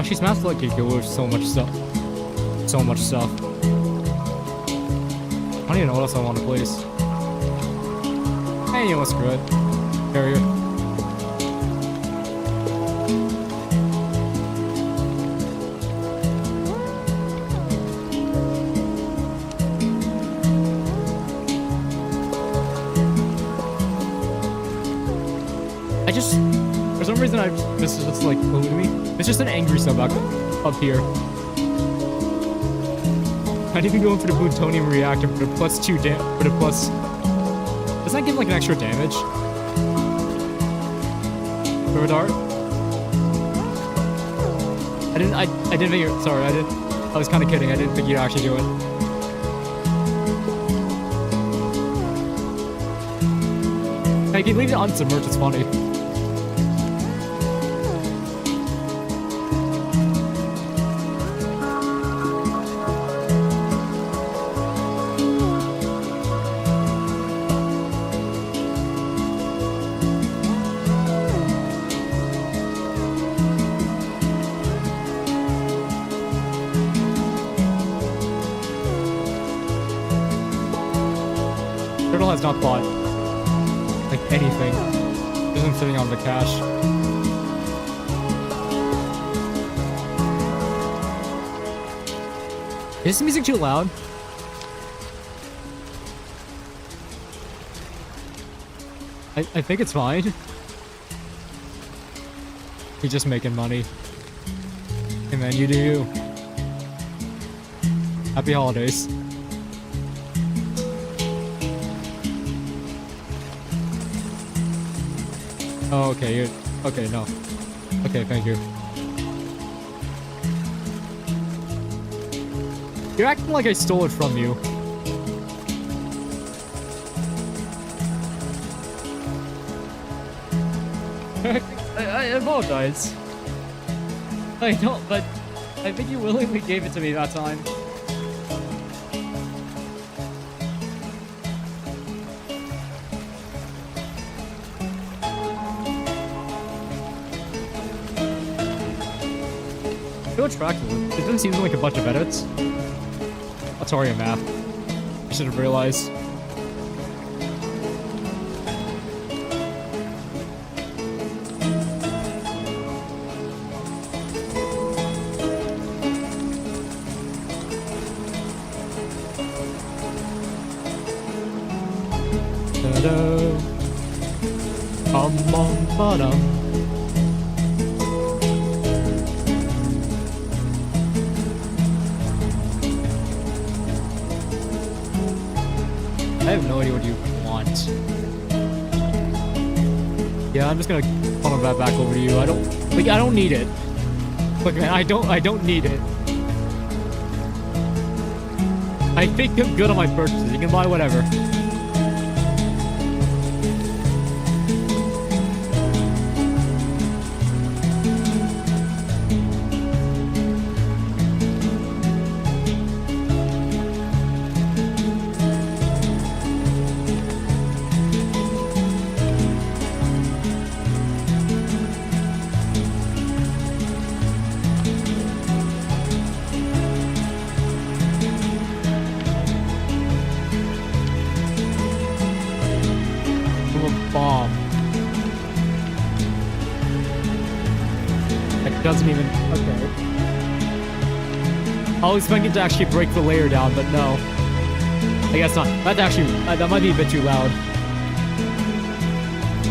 She smashed like you with so much stuff. So much stuff. I don't even know what else I want to place. Hey, you know, screw it. Carrier. For some reason, this is just like eluding me. It's just an angry sub up here. I'd even go in for the plutonium reactor for the +2 for the plus. Does that give like an extra damage? For a dart? I didn't think you. Sorry, I was kind of kidding. I didn't think you'd actually do it. Hey, you can leave it unsubmerged. It's funny. Turtle has not bought like anything. He's been sitting on the cash. Is the music too loud? I think it's fine. He's just making money. Hey man, you do you. Happy holidays. Oh, okay, you're... Okay, no. Okay, thank you. You're acting like I stole it from you. I apologize. I don't, but I think you willingly gave it to me that time. So attractive. It doesn't seem like a bunch of edits. Oh, sorry, math. I should have realized. I have no idea what you want. Yeah, I'm just gonna funnel that back over to you. I don't need it. Look, man, I don't need it. I think I'm good on my purchases. You can buy whatever. Bomb. It doesn't even... Okay. I was expecting to actually break the layer down, but no. I guess not. That actually... that might be a bit too loud.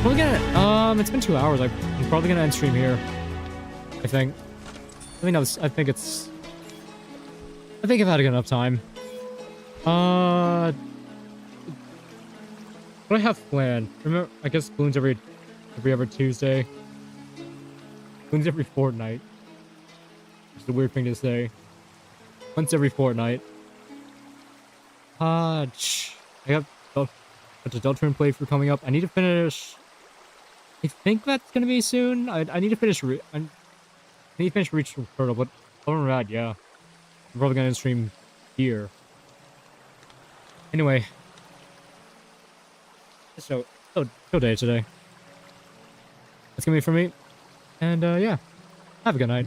Probably gonna... It's been 2 hours. I'm probably gonna end stream here. I think. I think it's... I think I've had enough time. What do I have planned? Remember, I guess Bloons every other Tuesday. Bloons every fortnight. Which is a weird thing to say. Once every fortnight. I got a bunch of Deltarune playthrough coming up. I need to finish... I think that's gonna be soon. I need to finish... I need to finish Reach from Turtle, but other than that, yeah. I'm probably gonna stream here. Anyway. So day today. That's gonna be for me. And, yeah. Have a good night.